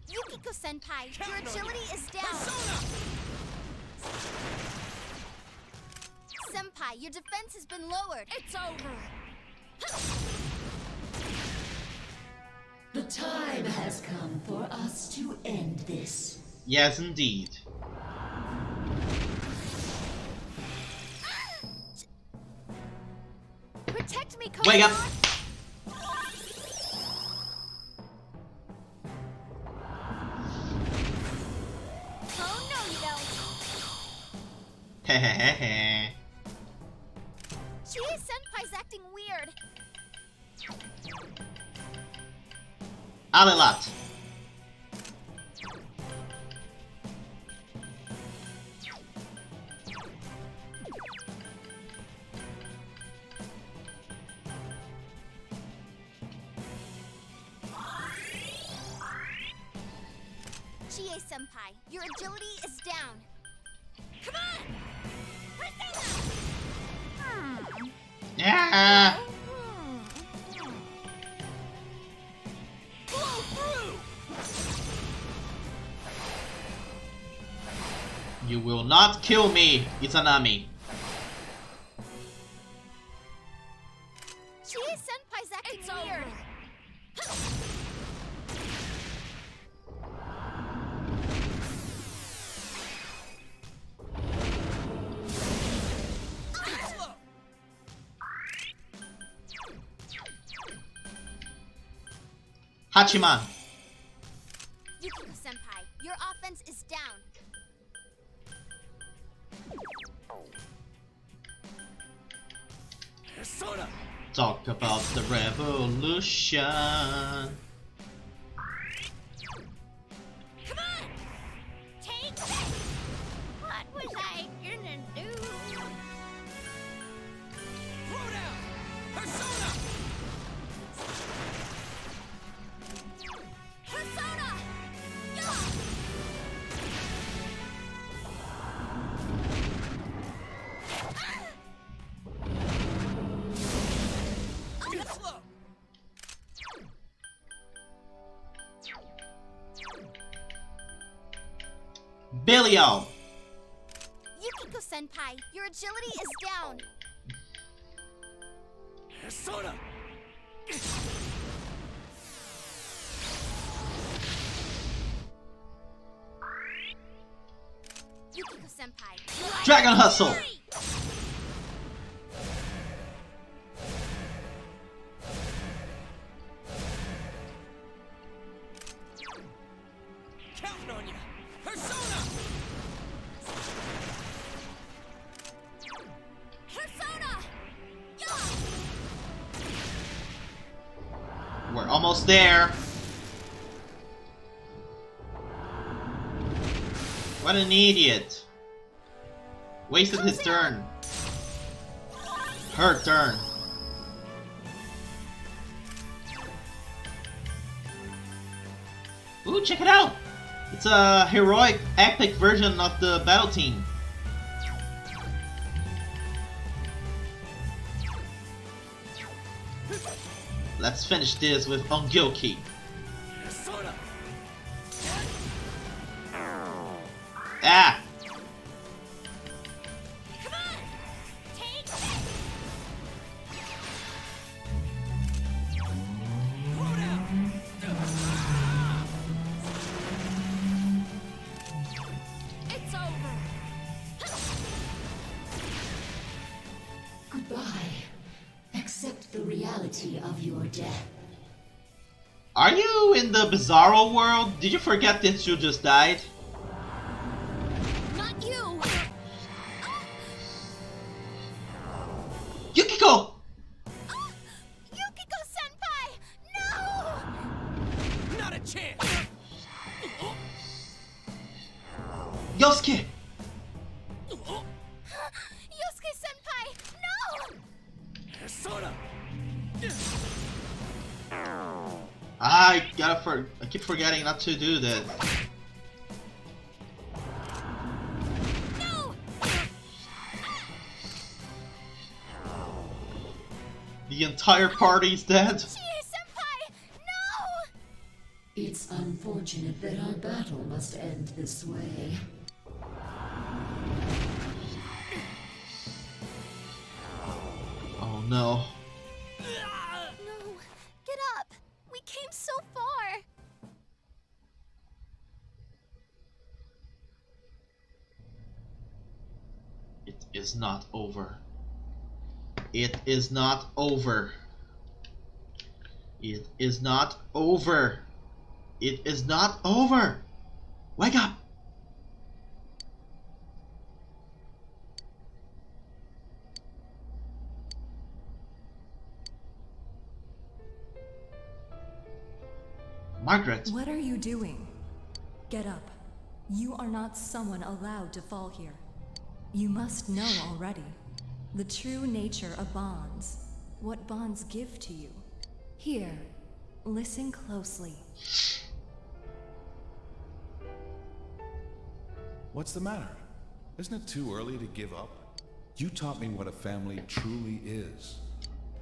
O: Yukiko-senpai, your agility is down. Senpai, your defense has been lowered. It's over.
M: The time has come for us to end this.
A: Yes, indeed.
O: Protect me, Kozeon!
A: Wake up!
O: Oh no, you don't.
A: Hehehehe.
O: Chie-senpai's acting weird.
A: Alelat.
O: Chie-senpai, your agility is down. Come on! Persona!
A: Yeah.
O: Blow through!
A: You will not kill me, Izanami.
O: Chie-senpai's acting weird.
A: Hachiman.
O: Yukiko-senpai, your offense is down.
D: Persona!
A: Talk about the revolution.
O: Come on! Take this! What was I gonna do?
D: Throw down! Persona!
O: Persona! Yeah!
D: Get slow!
A: Billio!
O: Yukiko-senpai, your agility is down.
D: Persona!
O: Yukiko-senpai.
A: Dragon Hustle!
D: Counting on you! Persona!
O: Persona! Yeah!
A: We're almost there. What an idiot. Wasted his turn. Her turn. Ooh, check it out! It's a heroic, epic version of the battle team. Let's finish this with Ongyoki.
D: Persona!
A: Ah!
O: Come on! Take this!
D: Throw down!
O: It's over!
M: Goodbye. Accept the reality of your death.
A: Are you in the Bizarro world? Did you forget that you just died?
O: Not you!
A: Yukiko!
O: Yukiko-senpai! No!
D: Not a chance!
A: Yosuke!
O: Yosuke-senpai! No!
D: Persona!
A: I keep forgetting not to do that.
O: No!
A: The entire party's dead.
O: Chie-senpai! No!
M: It's unfortunate that our battle must end this way.
A: Oh no.
O: No! Get up! We came so far!
A: It is not over. It is not over. It is not over. It is not over. Wake up. Margaret.
K: What are you doing? Get up. You are not someone allowed to fall here. You must know already. The true nature of bonds. What bonds give to you. Here, listen closely.
H: What's the matter? Isn't it too early to give up? You taught me what a family truly is.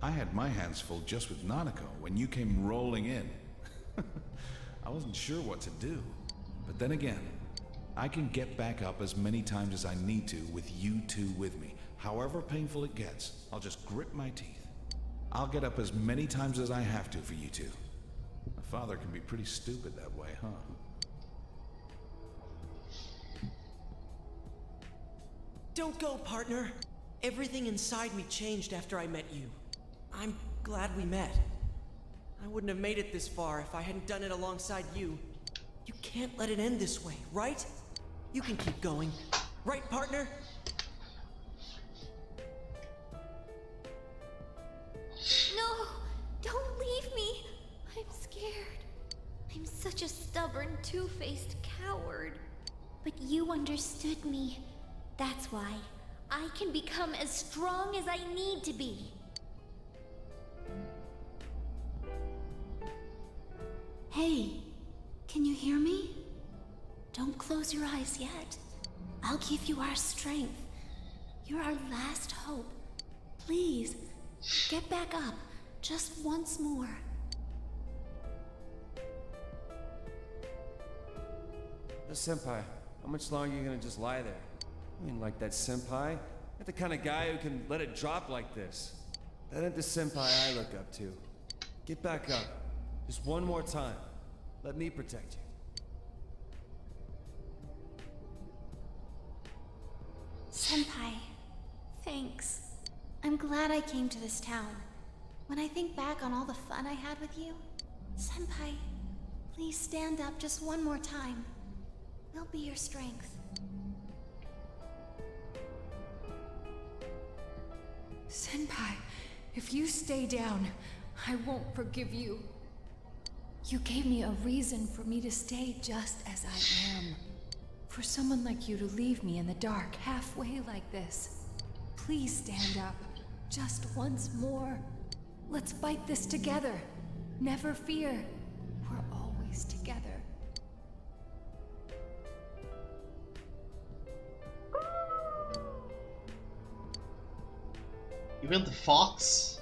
H: I had my hands full just with Nanako when you came rolling in. I wasn't sure what to do. But then again, I can get back up as many times as I need to with you two with me. However painful it gets, I'll just grit my teeth. I'll get up as many times as I have to for you two. My father can be pretty stupid that way, huh?
Q: Don't go, partner. Everything inside me changed after I met you. I'm glad we met. I wouldn't have made it this far if I hadn't done it alongside you. You can't let it end this way, right? You can keep going. Right, partner?
C: such a stubborn, two-faced coward.
O: But you understood me.
C: That's why I can become as strong as I need to be.
O: Hey, can you hear me? Don't close your eyes yet. I'll give you our strength. You're our last hope. Please, get back up, just once more.
D: Senpai, how much longer are you gonna just lie there? I mean, like that senpai? Not the kind of guy who can let it drop like this. That ain't the senpai I look up to. Get back up. Just one more time. Let me protect you.
J: Senpai, thanks. I'm glad I came to this town. When I think back on all the fun I had with you, Senpai, please stand up just one more time. We'll be your strength.
E: Senpai, if you stay down, I won't forgive you. You gave me a reason for me to stay just as I am. For someone like you to leave me in the dark halfway like this. Please stand up, just once more. Let's fight this together. Never fear. We're always together.
A: Even the fox?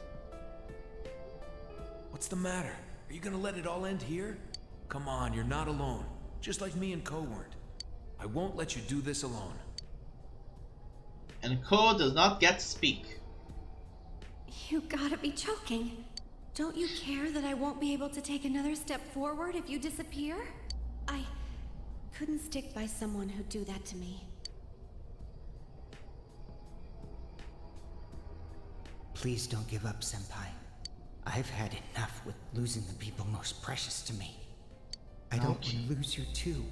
R: What's the matter? Are you gonna let it all end here? Come on, you're not alone. Just like me and Ko weren't. I won't let you do this alone.
A: And Ko does not get to speak.
J: You gotta be joking. Don't you care that I won't be able to take another step forward if you disappear? I couldn't stick by someone who'd do that to me.
B: Please don't give up, Senpai. I've had enough with losing the people most precious to me. I don't want to lose you too.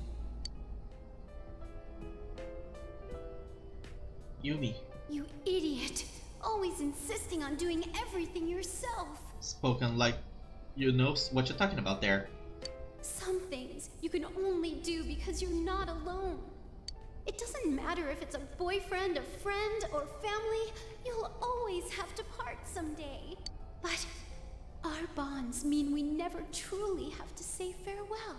A: Yumi.
O: You idiot! Always insisting on doing everything yourself.
A: Spoken like you know what you're talking about there.
O: Some things you can only do because you're not alone. It doesn't matter if it's a boyfriend, a friend, or family, you'll always have to part someday. But our bonds mean we never truly have to say farewell.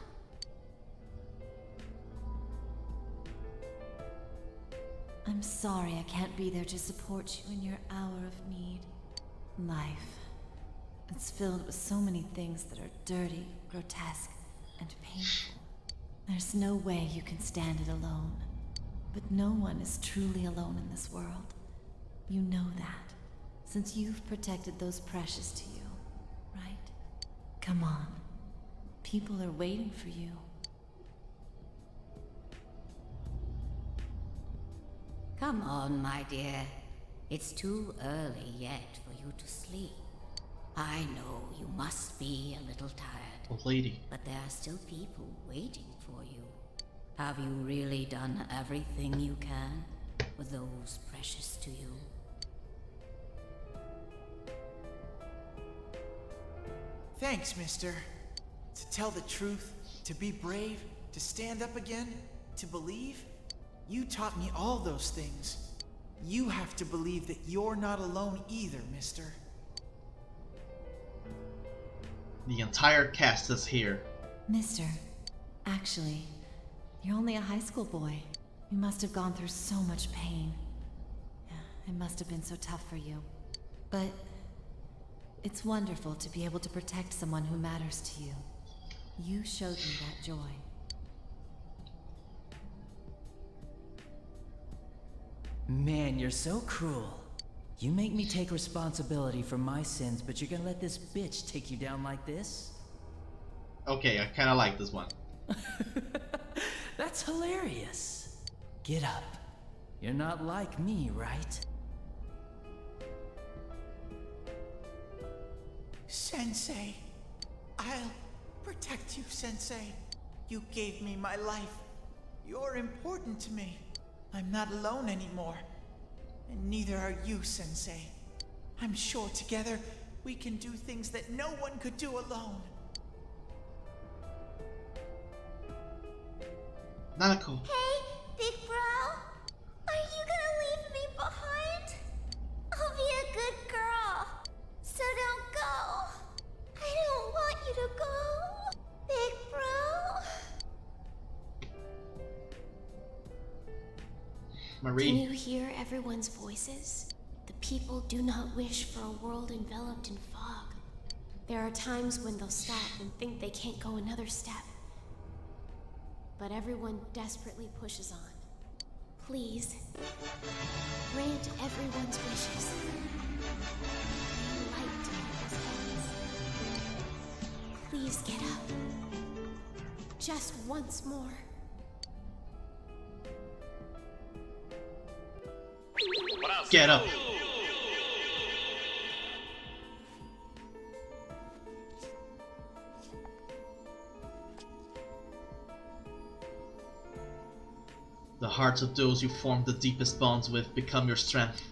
M: I'm sorry I can't be there to support you in your hour of need. Life. It's filled with so many things that are dirty, grotesque, and painful. There's no way you can stand it alone. But no one is truly alone in this world. You know that, since you've protected those precious to you, right? Come on. People are waiting for you.
S: Come on, my dear. It's too early yet for you to sleep. I know you must be a little tired.
A: Oh, lady.
S: But there are still people waiting for you. Have you really done everything you can with those precious to you?
B: Thanks, mister. To tell the truth, to be brave, to stand up again, to believe. You taught me all those things. You have to believe that you're not alone either, mister.
A: The entire cast is here.
M: Mister, actually, you're only a high school boy. You must have gone through so much pain. Yeah, it must have been so tough for you. But it's wonderful to be able to protect someone who matters to you. You showed me that joy.
G: Man, you're so cruel. You make me take responsibility for my sins, but you're gonna let this bitch take you down like this?
A: Okay, I kinda like this one.
G: That's hilarious. Get up. You're not like me, right?
B: Sensei. I'll protect you, Sensei. You gave me my life. You're important to me. I'm not alone anymore. And neither are you, Sensei. I'm sure together we can do things that no one could do alone.
A: Nanako.
O: Hey, big bro. Are you gonna leave me behind? I'll be a good girl. So don't go. I don't want you to go. Big bro.
A: Marie.
J: Can you hear everyone's voices? The people do not wish for a world enveloped in fog. There are times when they'll stop and think they can't go another step. But everyone desperately pushes on. Please, grant everyone's wishes. Bring light to people's hearts. Please get up. Just once more.
A: Get up. The hearts of those you formed the deepest bonds with become your strength.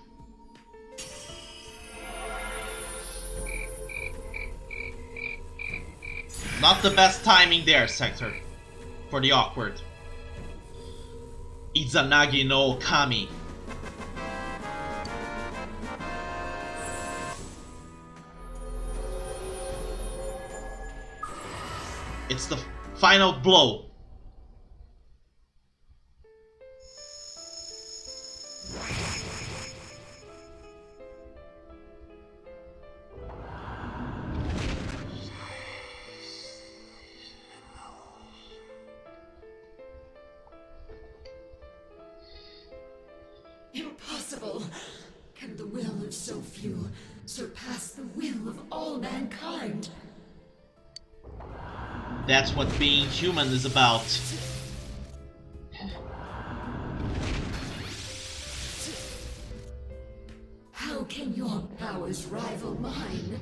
A: Not the best timing there, Sector. For the awkward. Izanagi no Kami. It's the final blow.
M: Impossible! Can the will of so few surpass the will of all mankind?
A: That's what being human is about.
M: How can your powers rival mine?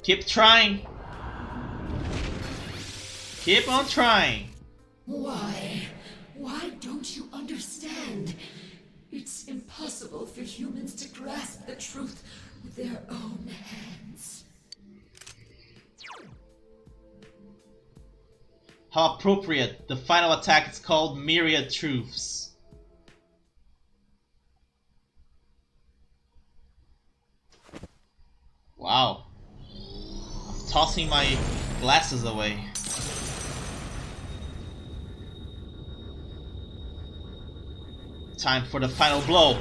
A: Keep trying. Keep on trying.
M: Why? Why don't you understand? It's impossible for humans to grasp the truth with their own hands.
A: How appropriate. The final attack is called Myriad Truths. Wow. I'm tossing my glasses away. Time for the final blow.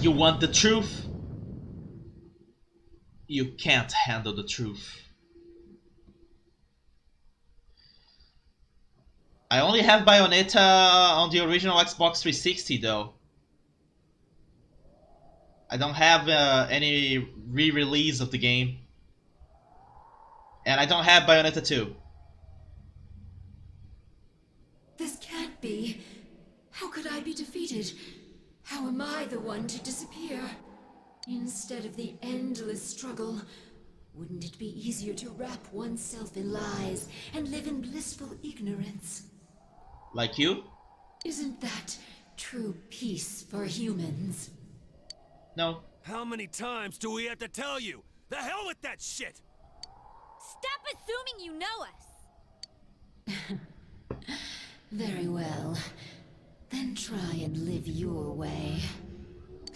A: You want the truth? You can't handle the truth. I only have Bayonetta on the original Xbox 360 though. I don't have any re-release of the game. And I don't have Bayonetta 2.
M: This can't be. How could I be defeated? How am I the one to disappear? Instead of the endless struggle, wouldn't it be easier to wrap oneself in lies and live in blissful ignorance?
A: Like you?
M: Isn't that true peace for humans?
A: No.
D: How many times do we have to tell you? The hell with that shit!
C: Stop assuming you know us!
M: Very well. Then try and live your way.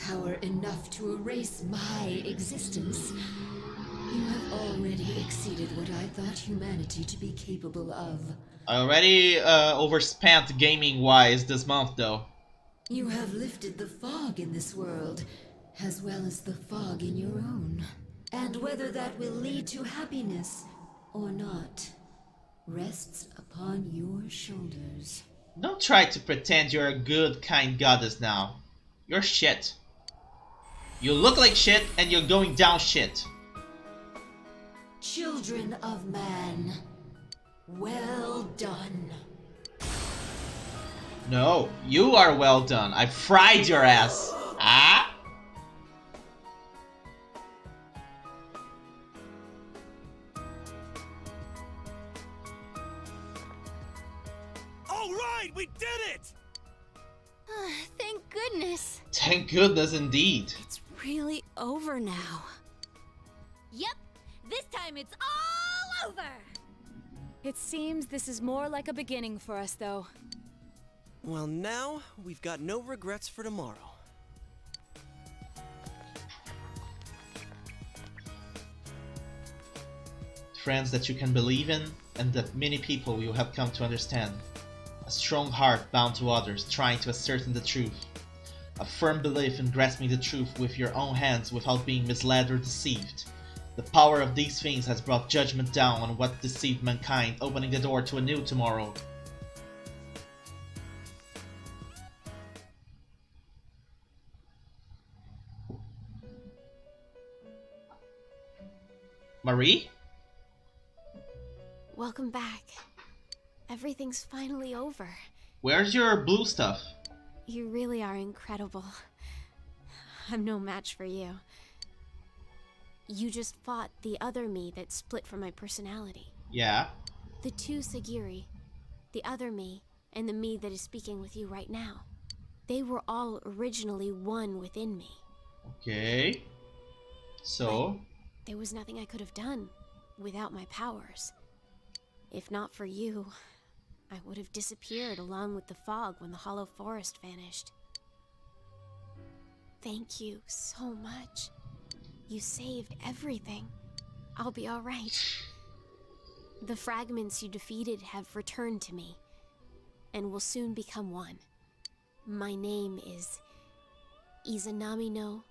M: Power enough to erase my existence. You have already exceeded what I thought humanity to be capable of.
A: I already overspent gaming-wise this month though.
M: You have lifted the fog in this world, as well as the fog in your own. And whether that will lead to happiness or not, rests upon your shoulders.
A: Don't try to pretend you're a good, kind goddess now. You're shit. You look like shit and you're going down shit.
M: Children of man, well done.
A: No, you are well done. I fried your ass. Ah?
D: All right, we did it!
O: Thank goodness.
A: Thank goodness indeed.
J: It's really over now.
C: Yep, this time it's all over!
P: It seems this is more like a beginning for us, though.
F: Well, now we've got no regrets for tomorrow.
A: Friends that you can believe in, and that many people you have come to understand. A strong heart bound to others, trying to ascertain the truth. A firm belief in grasping the truth with your own hands without being misled or deceived. The power of these things has brought judgment down on what deceived mankind, opening the door to a new tomorrow. Marie?
J: Welcome back. Everything's finally over.
A: Where's your blue stuff?
J: You really are incredible. I'm no match for you. You just fought the other me that split from my personality.
A: Yeah.
J: The two Sagiri, the other me, and the me that is speaking with you right now. They were all originally one within me.
A: Okay. So?
J: But there was nothing I could have done without my powers. If not for you, I would have disappeared along with the fog when the Hollow Forest vanished. Thank you so much. You saved everything. I'll be all right. The fragments you defeated have returned to me, and will soon become one. My name is Izanami no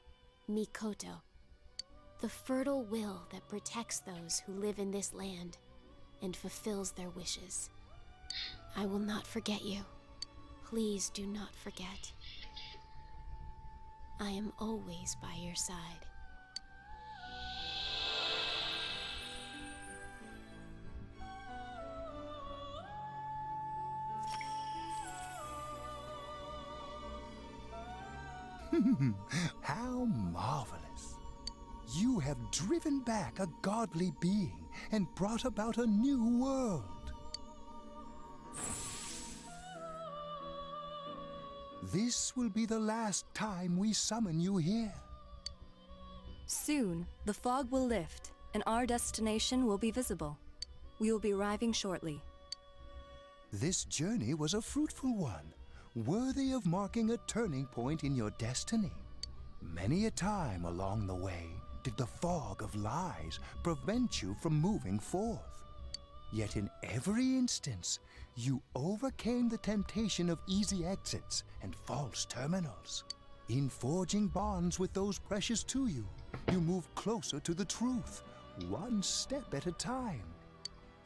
J: Mikoto, the fertile will that protects those who live in this land and fulfills their wishes. I will not forget you. Please do not forget. I am always by your side.
I: How marvelous. You have driven back a godly being and brought about a new world. This will be the last time we summon you here.
K: Soon, the fog will lift, and our destination will be visible. We will be arriving shortly.
I: This journey was a fruitful one, worthy of marking a turning point in your destiny. Many a time along the way did the fog of lies prevent you from moving forth. Yet in every instance, you overcame the temptation of easy exits and false terminals. In forging bonds with those precious to you, you moved closer to the truth, one step at a time.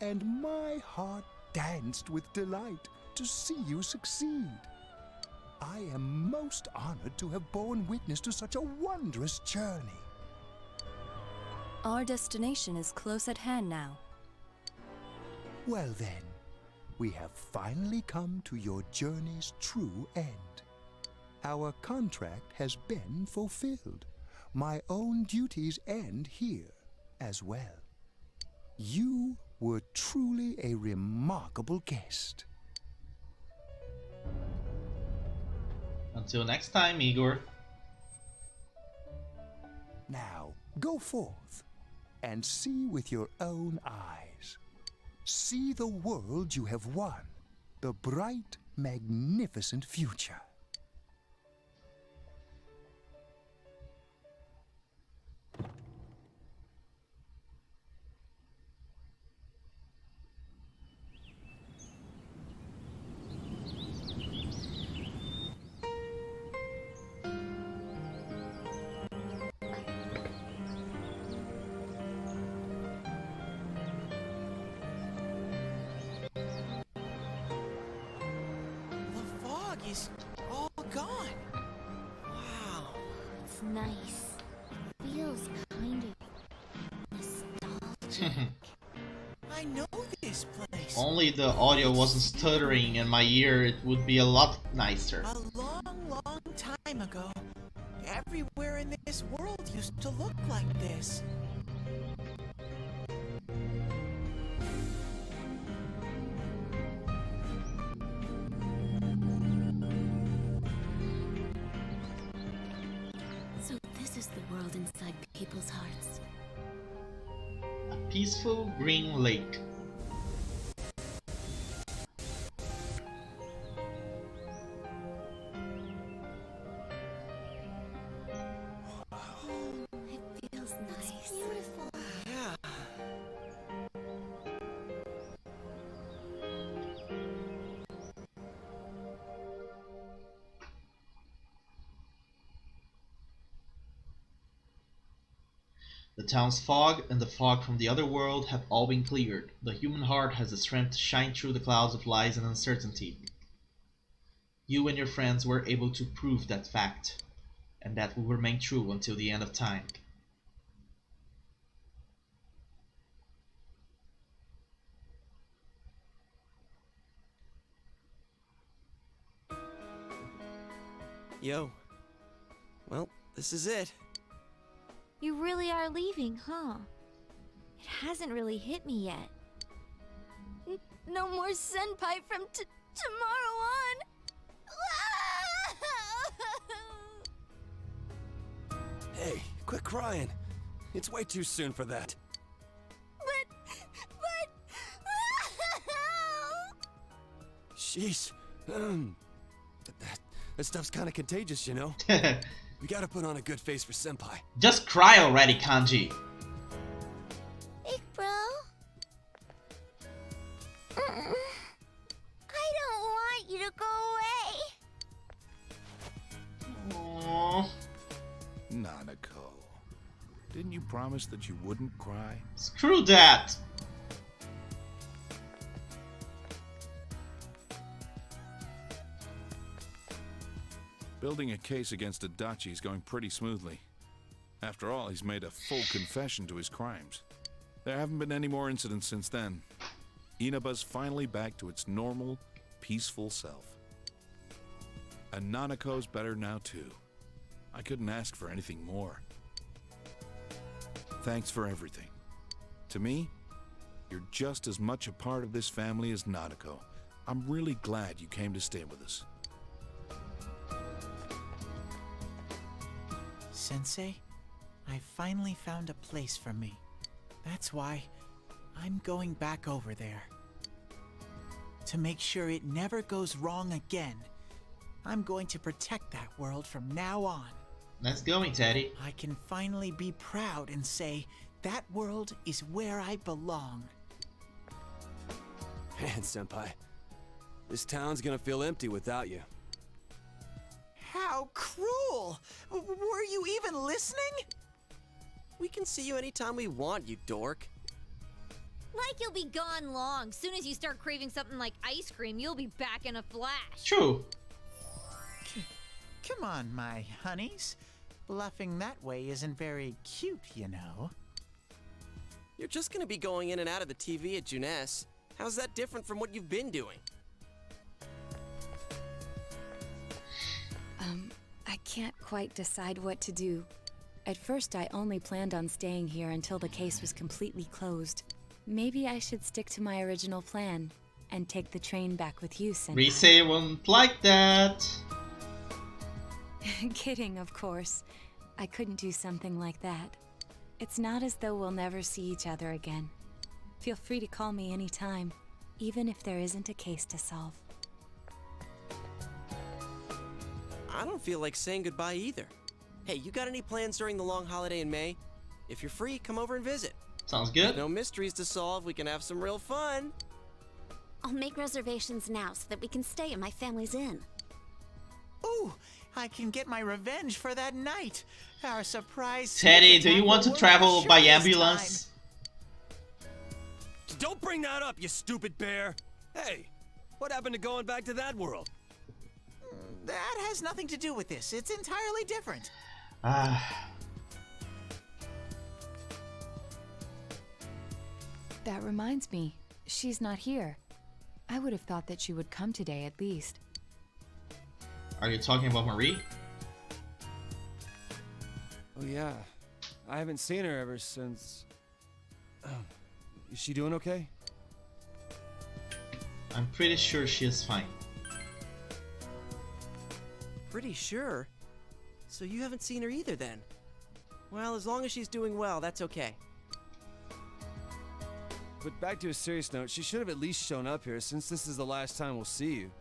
I: And my heart danced with delight to see you succeed. I am most honored to have borne witness to such a wondrous journey.
K: Our destination is close at hand now.
I: Well then, we have finally come to your journey's true end. Our contract has been fulfilled. My own duties end here as well. You were truly a remarkable guest.
A: Until next time, Igor.
I: Now, go forth and see with your own eyes. See the world you have won, the bright, magnificent future.
B: Is all gone.
C: Wow. It's nice. Feels kind of nostalgic.
B: I know this place.
A: Only the audio wasn't stuttering in my ear, it would be a lot nicer.
B: A long, long time ago, everywhere in this world used to look like this.
N: This is the world inside people's hearts.
A: A peaceful green lake.
N: It feels nice. It's beautiful.
F: Yeah.
A: The town's fog and the fog from the other world have all been cleared. The human heart has the strength to shine through the clouds of lies and uncertainty. You and your friends were able to prove that fact, and that will remain true until the end of time.
F: Yo. Well, this is it.
C: You really are leaving, huh? It hasn't really hit me yet.
O: No more senpai from tomorrow on.
D: Hey, quit crying. It's way too soon for that. Sheesh. That stuff's kind of contagious, you know? We gotta put on a good face for Senpai.
A: Just cry already, Kanji.
O: Big bro. I don't want you to go away.
A: Aww.
H: Nanako, didn't you promise that you wouldn't cry?
A: Screw that!
H: Building a case against Adachi is going pretty smoothly. After all, he's made a full confession to his crimes. There haven't been any more incidents since then. Inaba's finally back to its normal, peaceful self. And Nanako's better now too. I couldn't ask for anything more. Thanks for everything. To me, you're just as much a part of this family as Nanako. I'm really glad you came to stay with us.
B: Sensei, I finally found a place for me. That's why I'm going back over there. To make sure it never goes wrong again, I'm going to protect that world from now on.
A: Nice going, Teddy.
B: I can finally be proud and say that world is where I belong.
D: Man, Senpai, this town's gonna feel empty without you.
B: How cruel! Were you even listening?
F: We can see you anytime we want, you dork.
C: Like you'll be gone long. Soon as you start craving something like ice cream, you'll be back in a flash.
A: True.
B: Come on, my honeys. Bluffing that way isn't very cute, you know.
F: You're just gonna be going in and out of the TV at Junes. How's that different from what you've been doing?
E: I can't quite decide what to do. At first, I only planned on staying here until the case was completely closed. Maybe I should stick to my original plan and take the train back with you, Senpai.
A: Rise won't like that.
E: Kidding, of course. I couldn't do something like that. It's not as though we'll never see each other again. Feel free to call me anytime, even if there isn't a case to solve.
F: I don't feel like saying goodbye either. Hey, you got any plans during the long holiday in May? If you're free, come over and visit.
A: Sounds good.
F: With no mysteries to solve, we can have some real fun.
N: I'll make reservations now so that we can stay in my family's inn.
B: Ooh, I can get my revenge for that night. Our surprise.
A: Teddy, do you want to travel by ambulance?
D: Don't bring that up, you stupid bear! Hey, what happened to going back to that world?
B: That has nothing to do with this. It's entirely different.
E: That reminds me, she's not here. I would have thought that she would come today at least.
A: Are you talking about Marie?
D: Oh yeah, I haven't seen her ever since... Is she doing okay?
A: I'm pretty sure she is fine.
F: Pretty sure? So you haven't seen her either then? Well, as long as she's doing well, that's okay.
D: But back to a serious note, she should have at least shown up here since this is the last time we'll see you.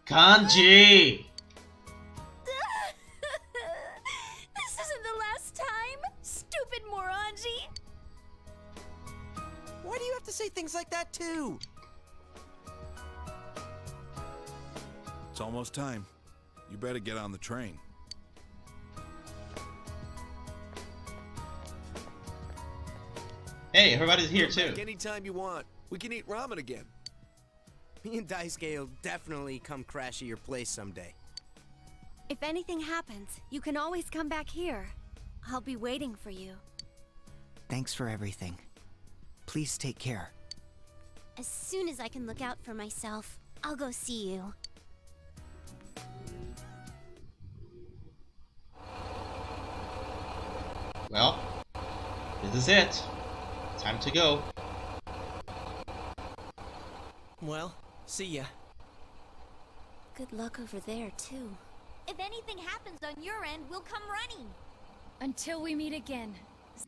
A: Kanji!
O: This isn't the last time, stupid moronji!
F: Why do you have to say things like that too?
H: It's almost time. You better get on the train.
A: Hey, everybody's here too.
T: Anytime you want. We can eat ramen again.
F: Me and Daisuke will definitely come crash at your place someday.
J: If anything happens, you can always come back here. I'll be waiting for you.
U: Thanks for everything. Please take care.
O: As soon as I can look out for myself, I'll go see you.
A: Well, this is it. Time to go.
F: Well, see ya.
J: Good luck over there, too.
C: If anything happens on your end, we'll come running.
E: Until we meet again,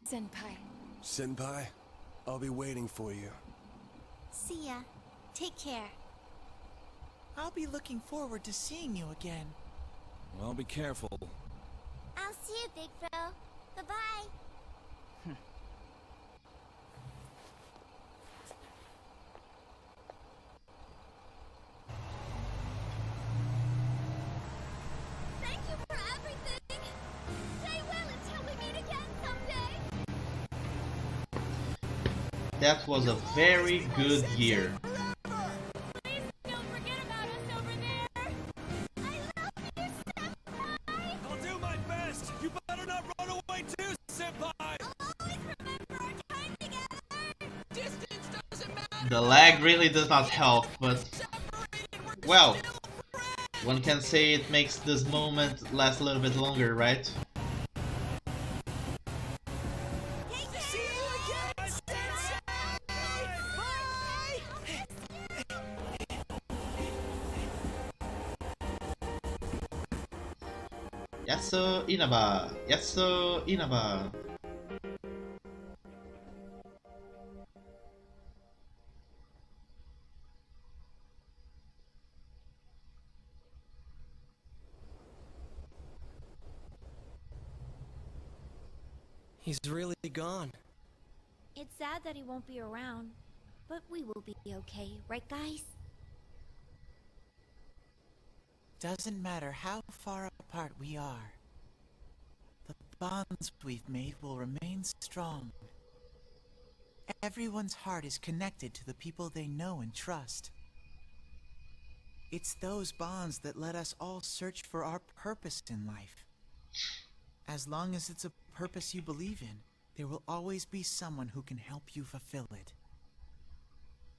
E: Senpai.
I: Senpai, I'll be waiting for you.
O: See ya. Take care.
B: I'll be looking forward to seeing you again.
H: Well, be careful.
O: I'll see you, Big Bro. Bye-bye. Thank you for everything. Stay well until we meet again someday.
A: That was a very good year.
D: I'll do my best! You better not run away too, Senpai!
A: The lag really does not help, but well, one can say it makes this moment last a little bit longer, right? Yasso Inaba! Yasso Inaba!
F: He's really gone.
C: It's sad that he won't be around, but we will be okay, right guys?
B: Doesn't matter how far apart we are. The bonds we've made will remain strong. Everyone's heart is connected to the people they know and trust. It's those bonds that let us all search for our purpose in life. As long as it's a purpose you believe in, there will always be someone who can help you fulfill it.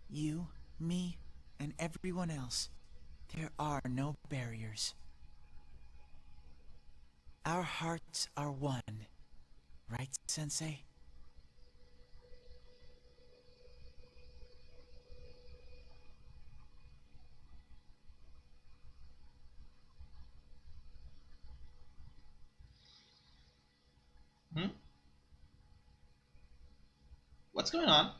B: You, me, and everyone else. There are no barriers. Our hearts are one. Right, Sensei?
A: What's going on?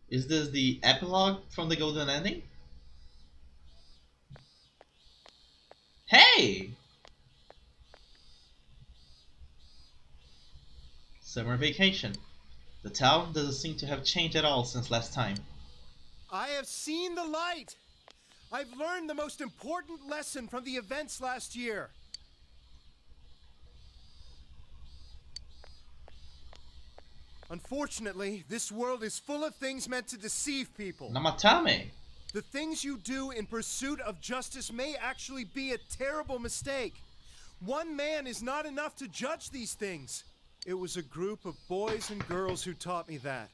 A: Is this the epilogue from the golden ending? Hey! Summer vacation. The town doesn't seem to have changed at all since last time.
V: I have seen the light! I've learned the most important lesson from the events last year. Unfortunately, this world is full of things meant to deceive people.
A: Namatame!
V: The things you do in pursuit of justice may actually be a terrible mistake. One man is not enough to judge these things. It was a group of boys and girls who taught me that.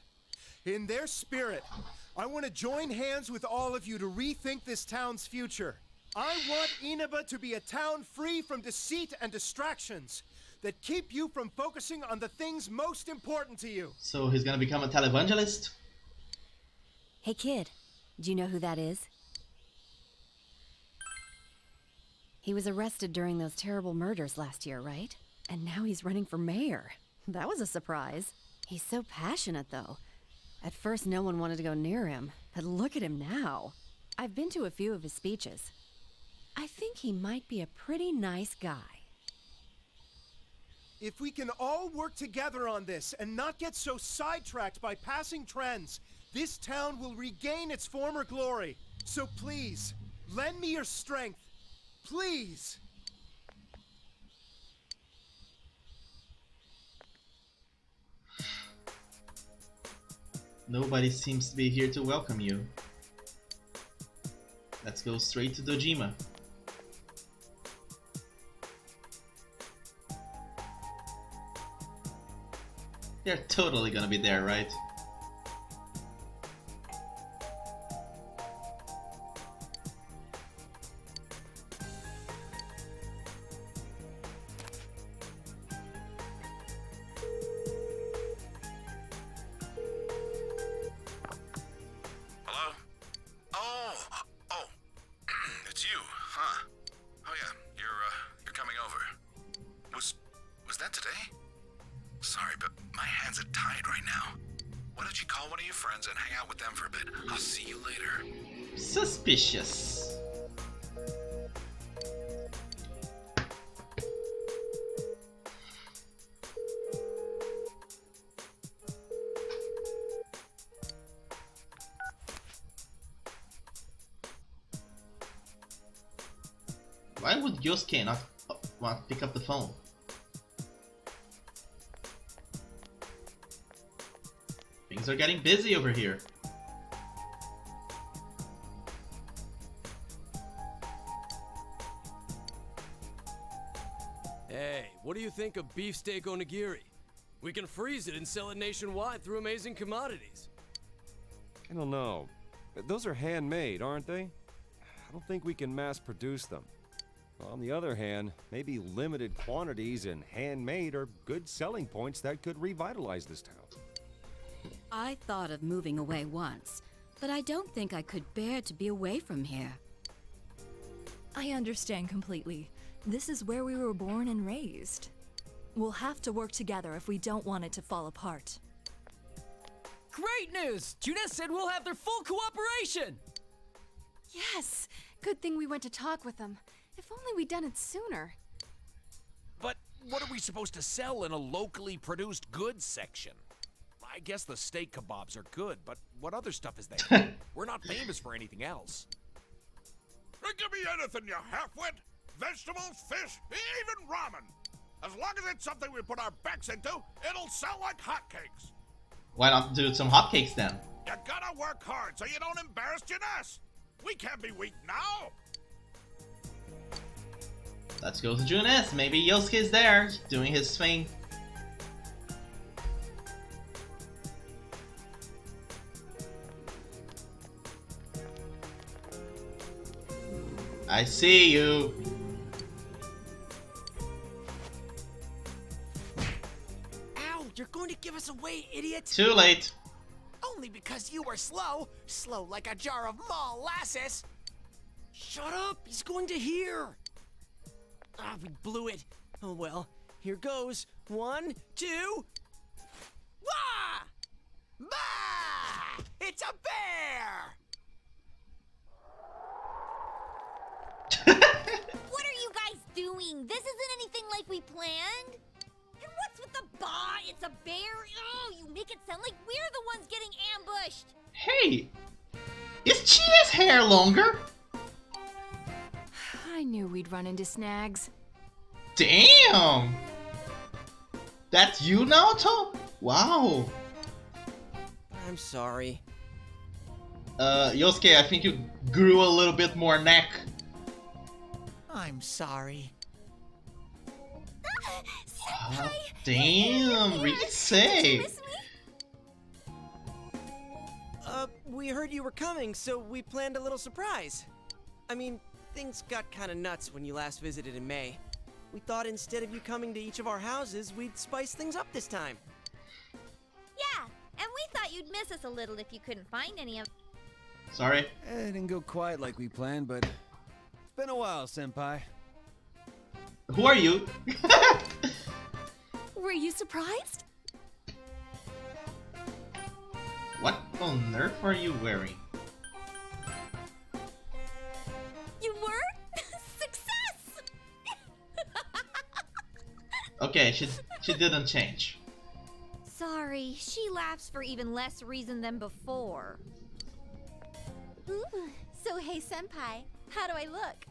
V: In their spirit, I want to join hands with all of you to rethink this town's future. I want Inaba to be a town free from deceit and distractions that keep you from focusing on the things most important to you.
A: So he's gonna become a televangelist?
P: Hey kid, do you know who that is?
L: He was arrested during those terrible murders last year, right? And now he's running for mayor. That was a surprise. He's so passionate, though. At first, no one wanted to go near him, but look at him now. I've been to a few of his speeches. I think he might be a pretty nice guy.
V: If we can all work together on this and not get so sidetracked by passing trends, this town will regain its former glory. So please, lend me your strength. Please!
A: Nobody seems to be here to welcome you. Let's go straight to Dojima. They're totally gonna be there, right? Suspicious. Why would Yosuke not want to pick up the phone? Things are getting busy over here.
Q: Hey, what do you think of beefsteak onigiri? We can freeze it and sell it nationwide through Amazing Commodities.
D: I don't know. Those are handmade, aren't they? I don't think we can mass produce them. On the other hand, maybe limited quantities and handmade are good selling points that could revitalize this town.
W: I thought of moving away once, but I don't think I could bear to be away from here.
K: I understand completely. This is where we were born and raised. We'll have to work together if we don't want it to fall apart.
G: Great news! Junes said we'll have their full cooperation!
X: Yes! Good thing we went to talk with them. If only we'd done it sooner.
R: But what are we supposed to sell in a locally produced goods section? I guess the steak kebabs are good, but what other stuff is there? We're not famous for anything else.
Y: Give me anything, you half-wit! Vegetables, fish, even ramen! As long as it's something we put our backs into, it'll sell like hotcakes!
A: Why not do some hotcakes then?
Y: You gotta work hard so you don't embarrass Junes! We can't be weak now!
A: Let's go to Junes. Maybe Yosuke's there, doing his thing. I see you.
F: Ow! You're going to give us away, idiot!
A: Too late.
F: Only because you were slow. Slow like a jar of molasses. Shut up! He's going to hear. Ah, we blew it. Oh well. Here goes. 1, 2. Wah! Bah! It's a bear!
C: What are you guys doing? This isn't anything like we planned. And what's with the bah? It's a bear? Oh, you make it sound like we're the ones getting ambushed.
A: Hey, is Chia's hair longer?
X: I knew we'd run into snags.
A: Damn! That's you, Naoto? Wow.
F: I'm sorry.
A: Yosuke, I think you grew a little bit more neck.
B: I'm sorry.
A: Damn, really say.
F: We heard you were coming, so we planned a little surprise. I mean, things got kind of nuts when you last visited in May. We thought instead of you coming to each of our houses, we'd spice things up this time.
C: Yeah, and we thought you'd miss us a little if you couldn't find any of.
A: Sorry.
D: It didn't go quite like we planned, but it's been a while, Senpai.
A: Who are you?
W: Were you surprised?
A: What on earth are you wearing?
W: You were? Success!
A: Okay, she didn't change.
C: Sorry, she laughs for even less reason than before.
X: Ooh, so hey, Senpai, how do I look?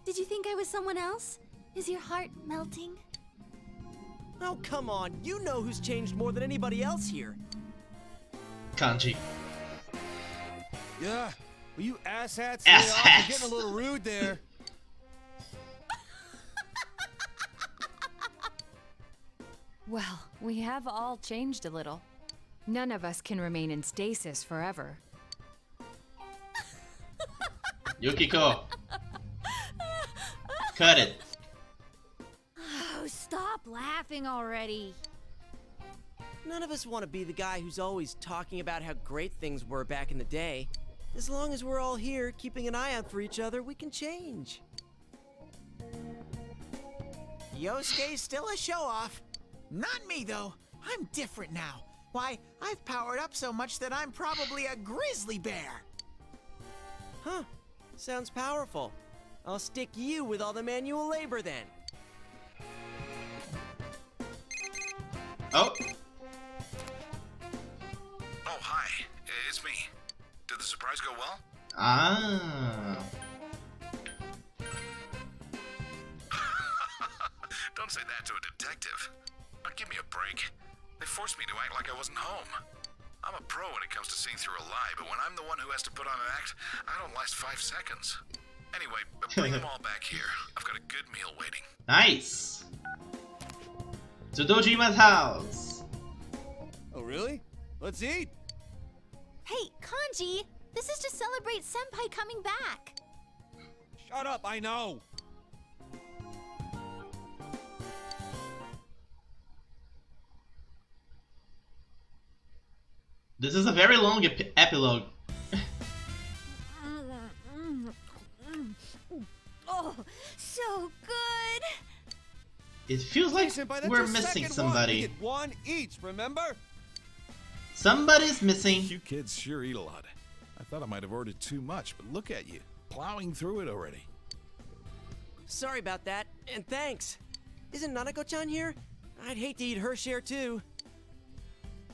X: Did you think I was someone else? Is your heart melting?
F: Oh, come on. You know who's changed more than anybody else here.
A: Kanji.
D: Yeah, well, you asshats, lay off. You're getting a little rude there.
E: Well, we have all changed a little. None of us can remain in stasis forever.
A: Yukiko. Cut it.
C: Oh, stop laughing already.
F: None of us want to be the guy who's always talking about how great things were back in the day. As long as we're all here, keeping an eye out for each other, we can change.
B: Yosuke's still a show-off. Not me, though. I'm different now. Why, I've powered up so much that I'm probably a grizzly bear.
F: Huh. Sounds powerful. I'll stick you with all the manual labor then.
A: Oh.
H: Oh, hi. It's me. Did the surprise go well?
A: Ah.
H: Don't say that to a detective. Now, give me a break. They forced me to act like I wasn't home. I'm a pro when it comes to seeing through a lie, but when I'm the one who has to put on an act, I don't last 5 seconds. Anyway, bring them all back here. I've got a good meal waiting.
A: Nice. To Dojima's house.
D: Oh, really? Let's eat.
O: Hey, Kanji! This is to celebrate Senpai coming back!
D: Shut up, I know!
A: This is a very long epilogue.
C: Oh, so good!
A: It feels like
D: Senpai, that's
A: we're
D: your
A: missing
D: second
A: somebody.
D: One. We get one each, remember?
A: Somebody's missing.
H: You kids sure eat a lot. I thought I might have ordered too much, but look at you, plowing through it already.
F: Sorry about that, and thanks. Isn't Nanako-chan here? I'd hate to eat her share too.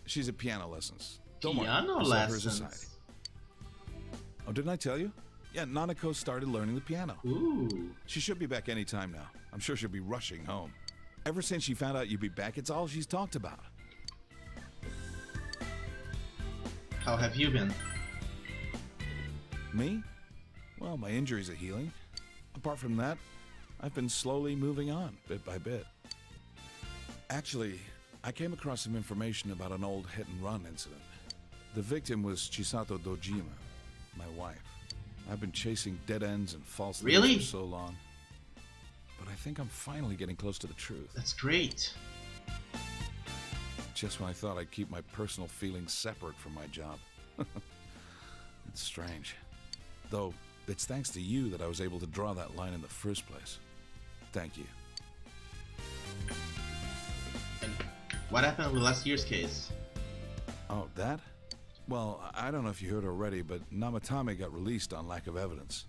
H: She's at piano lessons. Don't
A: Piano
H: worry, I set hers
A: lessons.
H: aside. Oh, didn't I tell you? Yeah, Nanako started learning the piano.
A: Ooh.
H: She should be back any time now. I'm sure she'll be rushing home. Ever since she found out you'd be back, it's all she's talked about.
A: How have you been?
H: Me? Well, my injuries are healing. Apart from that, I've been slowly moving on, bit by bit. Actually, I came across some information about an old hit-and-run incident. The victim was Chisato Dojima, my wife. I've been chasing dead ends and false leads
A: Really?
H: for so long. But I think I'm finally getting close to the truth.
A: That's great.
H: Just when I thought I'd keep my personal feelings separate from my job. It's strange. Though, it's thanks to you that I was able to draw that line in the first place. Thank you.
A: What happened with last year's case?
H: Oh, that? Well, I don't know if you heard already, but Namatame got released on lack of evidence.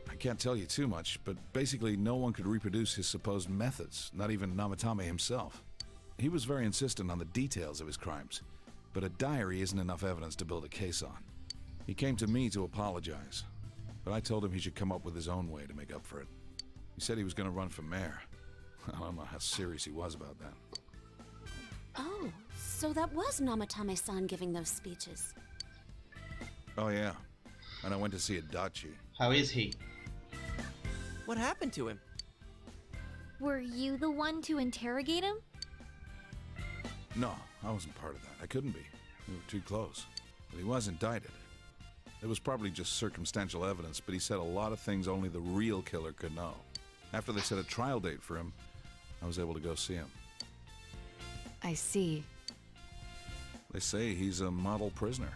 H: I can't tell you too much, but basically no one could reproduce his supposed methods, not even Namatame himself. He was very insistent on the details of his crimes, but a diary isn't enough evidence to build a case on. He came to me to apologize, but I told him he should come up with his own way to make up for it. He said he was going to run for mayor. I don't know how serious he was about that.
O: Oh, so that was Namatame-san giving those speeches.
H: Oh yeah, and I went to see Adachi.
A: How is he?
F: What happened to him?
C: Were you the one to interrogate him?
H: No, I wasn't part of that. I couldn't be. We were too close. But he was indicted. It was probably just circumstantial evidence, but he said a lot of things only the real killer could know. After they set a trial date for him, I was able to go see him.
E: I see.
H: They say he's a model prisoner.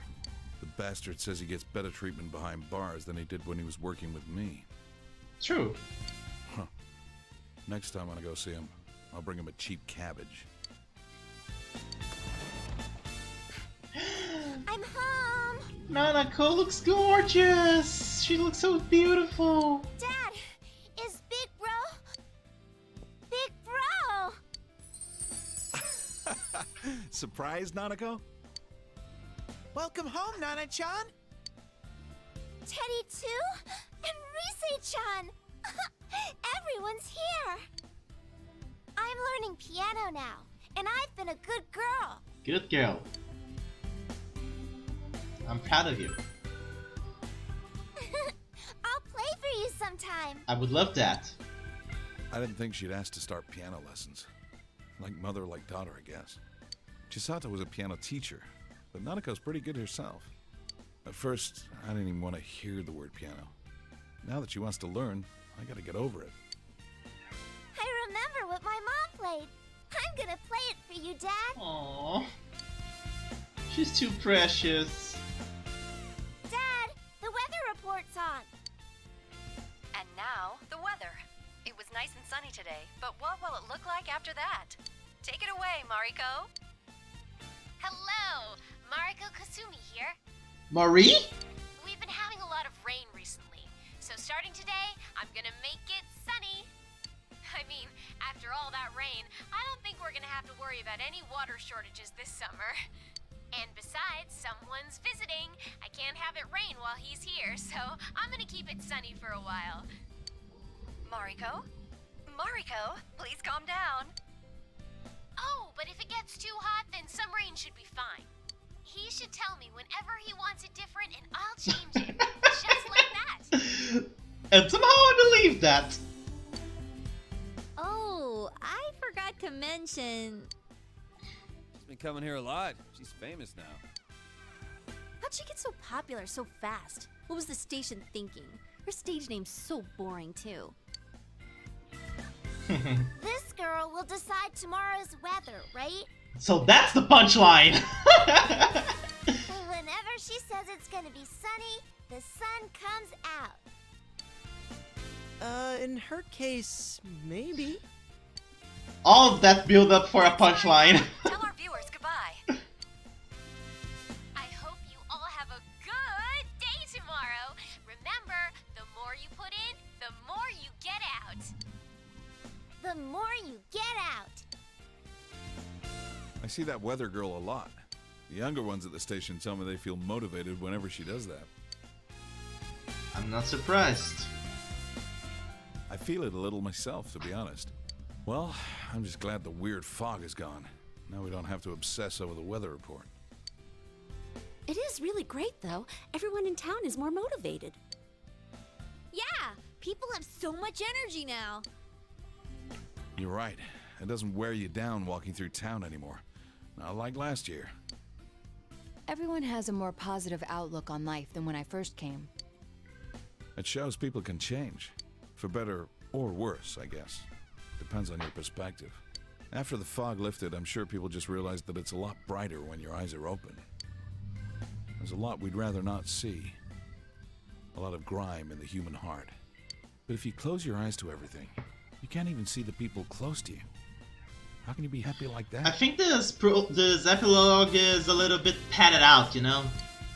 H: The bastard says he gets better treatment behind bars than he did when he was working with me.
A: True.
H: Huh. Next time when I go see him, I'll bring him a cheap cabbage.
O: I'm home!
A: Nanako looks gorgeous! She looks so beautiful!
O: Dad! Is Big Bro!
H: Surprised, Nanako?
B: Welcome home, Nana-chan!
O: Teddy too? And Rise-chan! Everyone's here! I'm learning piano now, and I've been a good girl.
A: Good girl. I'm proud of you.
O: I'll play for you sometime.
A: I would love that.
H: I didn't think she'd ask to start piano lessons. Like mother, like daughter, I guess. Chisato was a piano teacher, but Nanako's pretty good herself. At first, I didn't even want to hear the word piano. Now that she wants to learn, I gotta get over it.
O: I remember what my mom played. I'm gonna play it for you, Dad.
A: Aww. She's too precious.
O: Dad, the weather report's on.
K: And now, the weather. It was nice and sunny today, but what will it look like after that? Take it away, Mariko.
M: Hello, Mariko Kasumi here.
A: Marie?
M: We've been having a lot of rain recently, so starting today, I'm gonna make it sunny. I mean, after all that rain, I don't think we're gonna have to worry about any water shortages this summer. And besides, someone's visiting. I can't have it rain while he's here, so I'm gonna keep it sunny for a while.
K: Mariko? Mariko, please calm down.
M: Oh, but if it gets too hot, then some rain should be fine. He should tell me whenever he wants it different, and I'll change it. Just like that.
A: And somehow I believe that.
C: Oh, I forgot to mention.
D: She's been coming here a lot. She's famous now.
N: How'd she get so popular so fast? What was the station thinking? Her stage name's so boring, too.
O: This girl will decide tomorrow's weather, right?
A: So that's the punchline!
O: Whenever she says it's gonna be sunny, the sun comes out.
F: In her case, maybe.
A: All of that build up for a punchline.
K: Tell our viewers goodbye.
M: I hope you all have a good day tomorrow. Remember, the more you put in, the more you get out.
O: The more you get out.
H: I see that weather girl a lot. The younger ones at the station tell me they feel motivated whenever she does that.
A: I'm not surprised.
H: I feel it a little myself, to be honest. Well, I'm just glad the weird fog is gone. Now we don't have to obsess over the weather report.
N: It is really great, though. Everyone in town is more motivated.
C: Yeah, people have so much energy now.
H: You're right. It doesn't wear you down walking through town anymore. Not like last year.
E: Everyone has a more positive outlook on life than when I first came.
H: It shows people can change. For better or worse, I guess. Depends on your perspective. After the fog lifted, I'm sure people just realized that it's a lot brighter when your eyes are open. There's a lot we'd rather not see. A lot of grime in the human heart. But if you close your eyes to everything, you can't even see the people close to you. How can you be happy like that?
A: I think this epilogue is a little bit padded out, you know?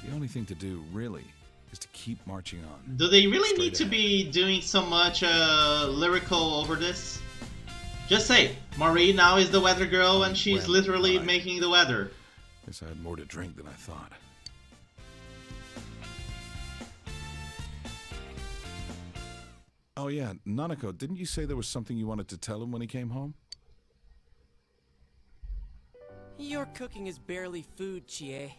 H: The only thing to do, really, is to keep marching on.
A: Do they really
H: Straight
A: need to
H: ahead.
A: be doing so much lyrical over this? Just say, Marie now is the weather girl and she's
H: Well,
A: literally
H: right.
A: making the weather.
H: Guess I had more to drink than I thought. Oh yeah, Nanako, didn't you say there was something you wanted to tell him when he came home?
F: Your cooking is barely food, Chie.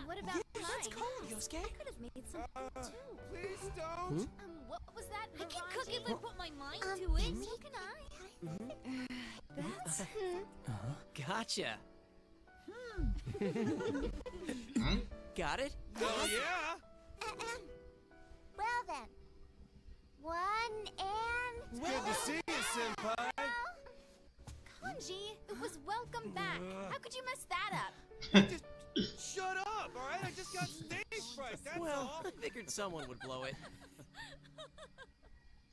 O: What about mine?
F: Let's go, Yosuke.
O: I could have made some too.
V: Please don't.
O: What was that?
C: I can cook if I put my mind to
O: So
C: it.
O: can I.
C: That's...
F: Gotcha. Got it?
R: Oh, yeah?
O: Well then. 1 and...
D: Good to see you, Senpai.
N: Kanji, it was welcome back. How could you mess that up?
R: Just shut up, all right? I just got stage fright, that's
F: Well,
R: all.
F: I figured someone would blow it.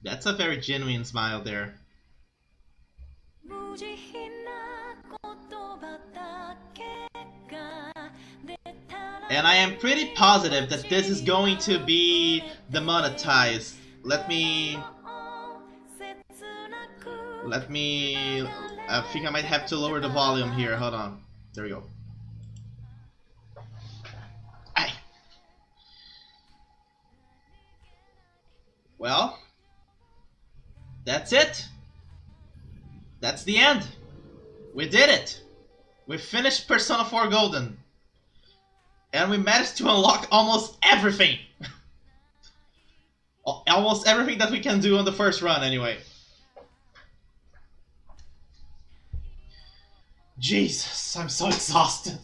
A: That's a very genuine smile there. And I am pretty positive that this is going to be demonetized. Let me... I think I might have to lower the volume here. Hold on. There we go. Aye. Well, that's it. That's the end. We did it. We finished Persona 4 Golden. And we managed to unlock almost everything. Almost everything that we can do on the first run, anyway. Jesus, I'm so exhausted.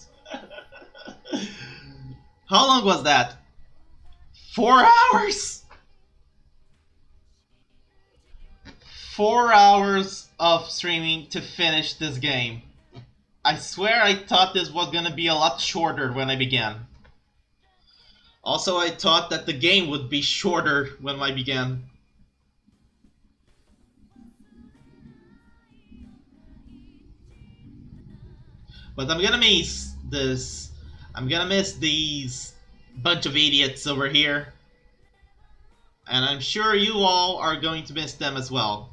A: How long was that? 4 hours? 4 hours of streaming to finish this game. I swear I thought this was gonna be a lot shorter when I began. Also, I thought that the game would be shorter when I began. But I'm gonna miss this. I'm gonna miss these bunch of idiots over here. And I'm sure you all are going to miss them as well.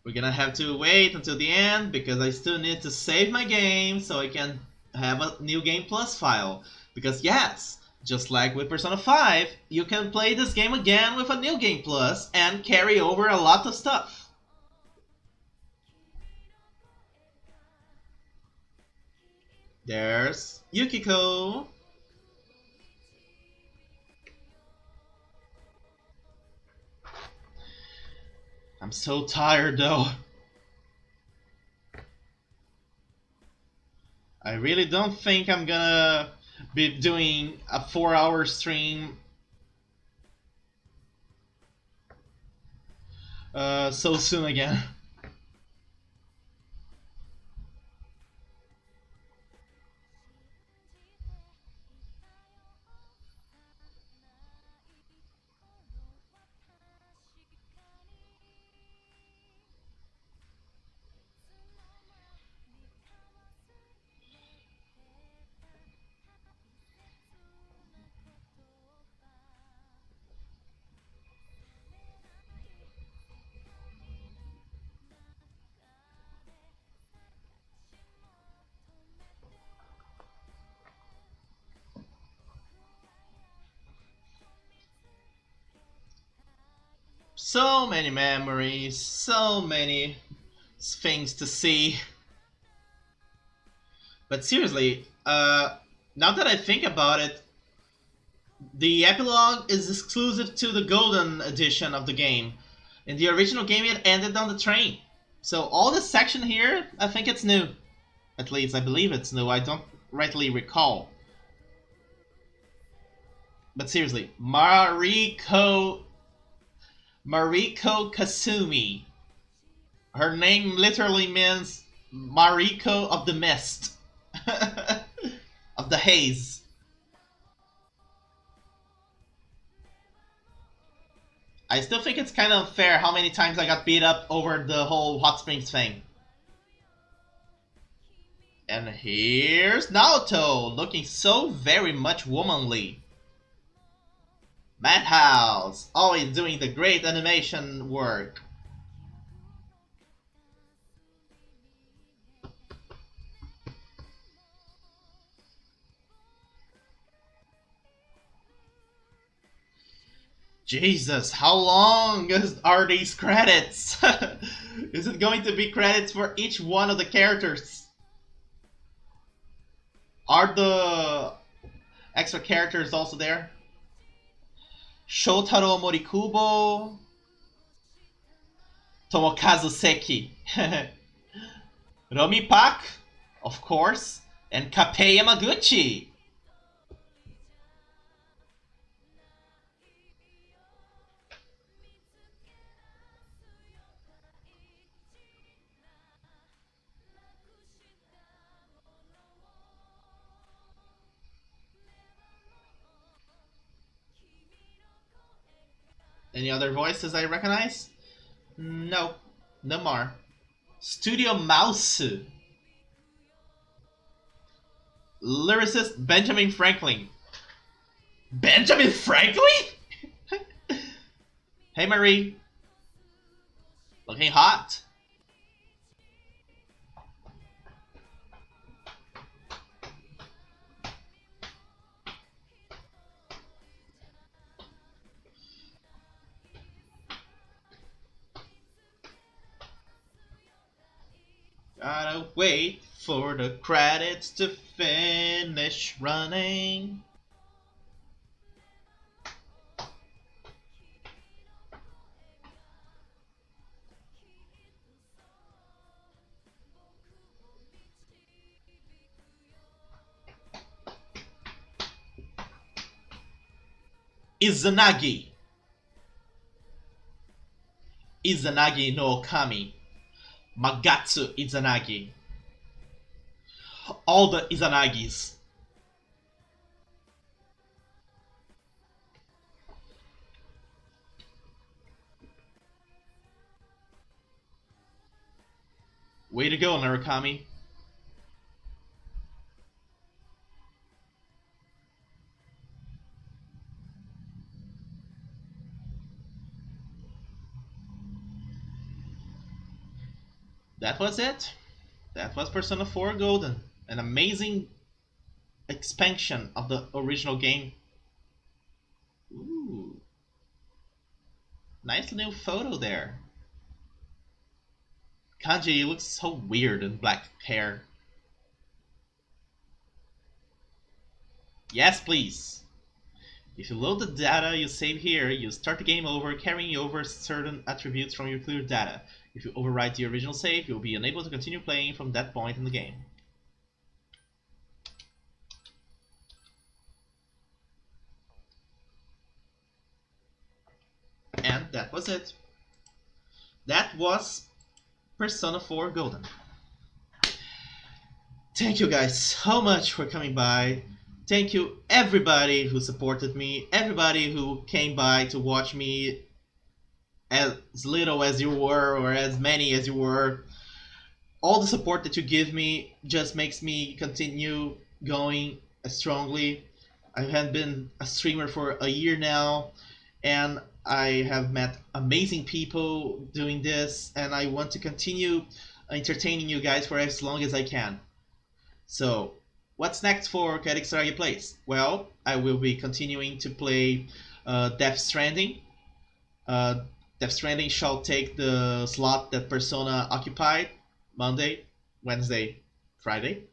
A: We're gonna have to wait until the end because I still need to save my game so I can have a New Game Plus file. Because yes, just like with Persona 5, you can play this game again with a New Game Plus and carry over a lot of stuff. There's Yukiko. I'm so tired though. I really don't think I'm gonna be doing a 4-hour stream so soon again. So many memories, so many things to see. But seriously, now that I think about it, the epilogue is exclusive to the Golden edition of the game. In the original game, it ended on the train. So all this section here, I think it's new. At least I believe it's new. I don't rightly recall. But seriously, Mariko Kasumi. Her name literally means Mariko of the Mist. Of the Haze. I still think it's kind of unfair how many times I got beat up over the whole Hot Springs thing. And here's Naoto, looking so very much womanly. Madhouse, always doing the great animation work. Jesus, how long are these credits? Is it going to be credits for each one of the characters? Are the extra characters also there? Shotaro Morikubo, Tomokazu Seki, Romi Pak, of course, and Kappei Yamaguchi. Any other voices I recognize? No, no more. Studio Mouse. Lyricist Benjamin Franklin. Benjamin Franklin? Hey Marie. Looking hot. Gotta wait for the credits to finish running. Izanagi. Izanagi no Okami. Magatsu Izanagi. All the Izanagis. Way to go, Narukami. That was it. That was Persona 4 Golden. An amazing expansion of the original game. Ooh. Nice new photo there. Kanji looks so weird in black hair. Yes, please. If you load the data you save here, you start the game over, carrying over certain attributes from your cleared data. If you overwrite the original save, you'll be unable to continue playing from that point in the game. And that was it. That was Persona 4 Golden. Thank you guys so much for coming by. Thank you everybody who supported me, everybody who came by to watch me, as little as you were or as many as you were. All the support that you give me just makes me continue going strongly. I have been a streamer for a year now, and I have met amazing people doing this, and I want to continue entertaining you guys for as long as I can. So, what's next for Kaede Kisaragi Plays? Well, I will be continuing to play Death Stranding. Death Stranding shall take the slot that Persona occupied Monday, Wednesday, Friday.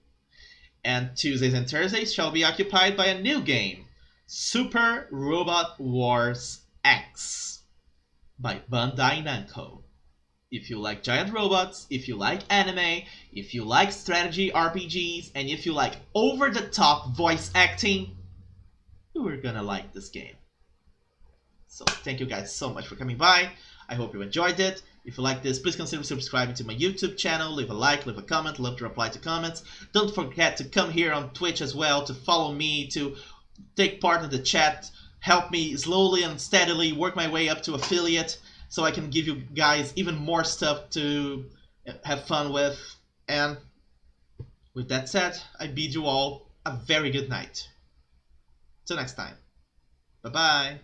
A: And Tuesdays and Thursdays shall be occupied by a new game, Super Robot Wars X by Bandai Namco. If you like giant robots, if you like anime, if you like strategy RPGs, and if you like over-the-top voice acting, you are gonna like this game. So thank you guys so much for coming by. I hope you enjoyed it. If you like this, please consider subscribing to my YouTube channel. Leave a like, leave a comment. Love to reply to comments. Don't forget to come here on Twitch as well to follow me, to take part in the chat. Help me slowly and steadily work my way up to affiliate so I can give you guys even more stuff to have fun with. And with that said, I bid you all a very good night. Till next time. Bye-bye.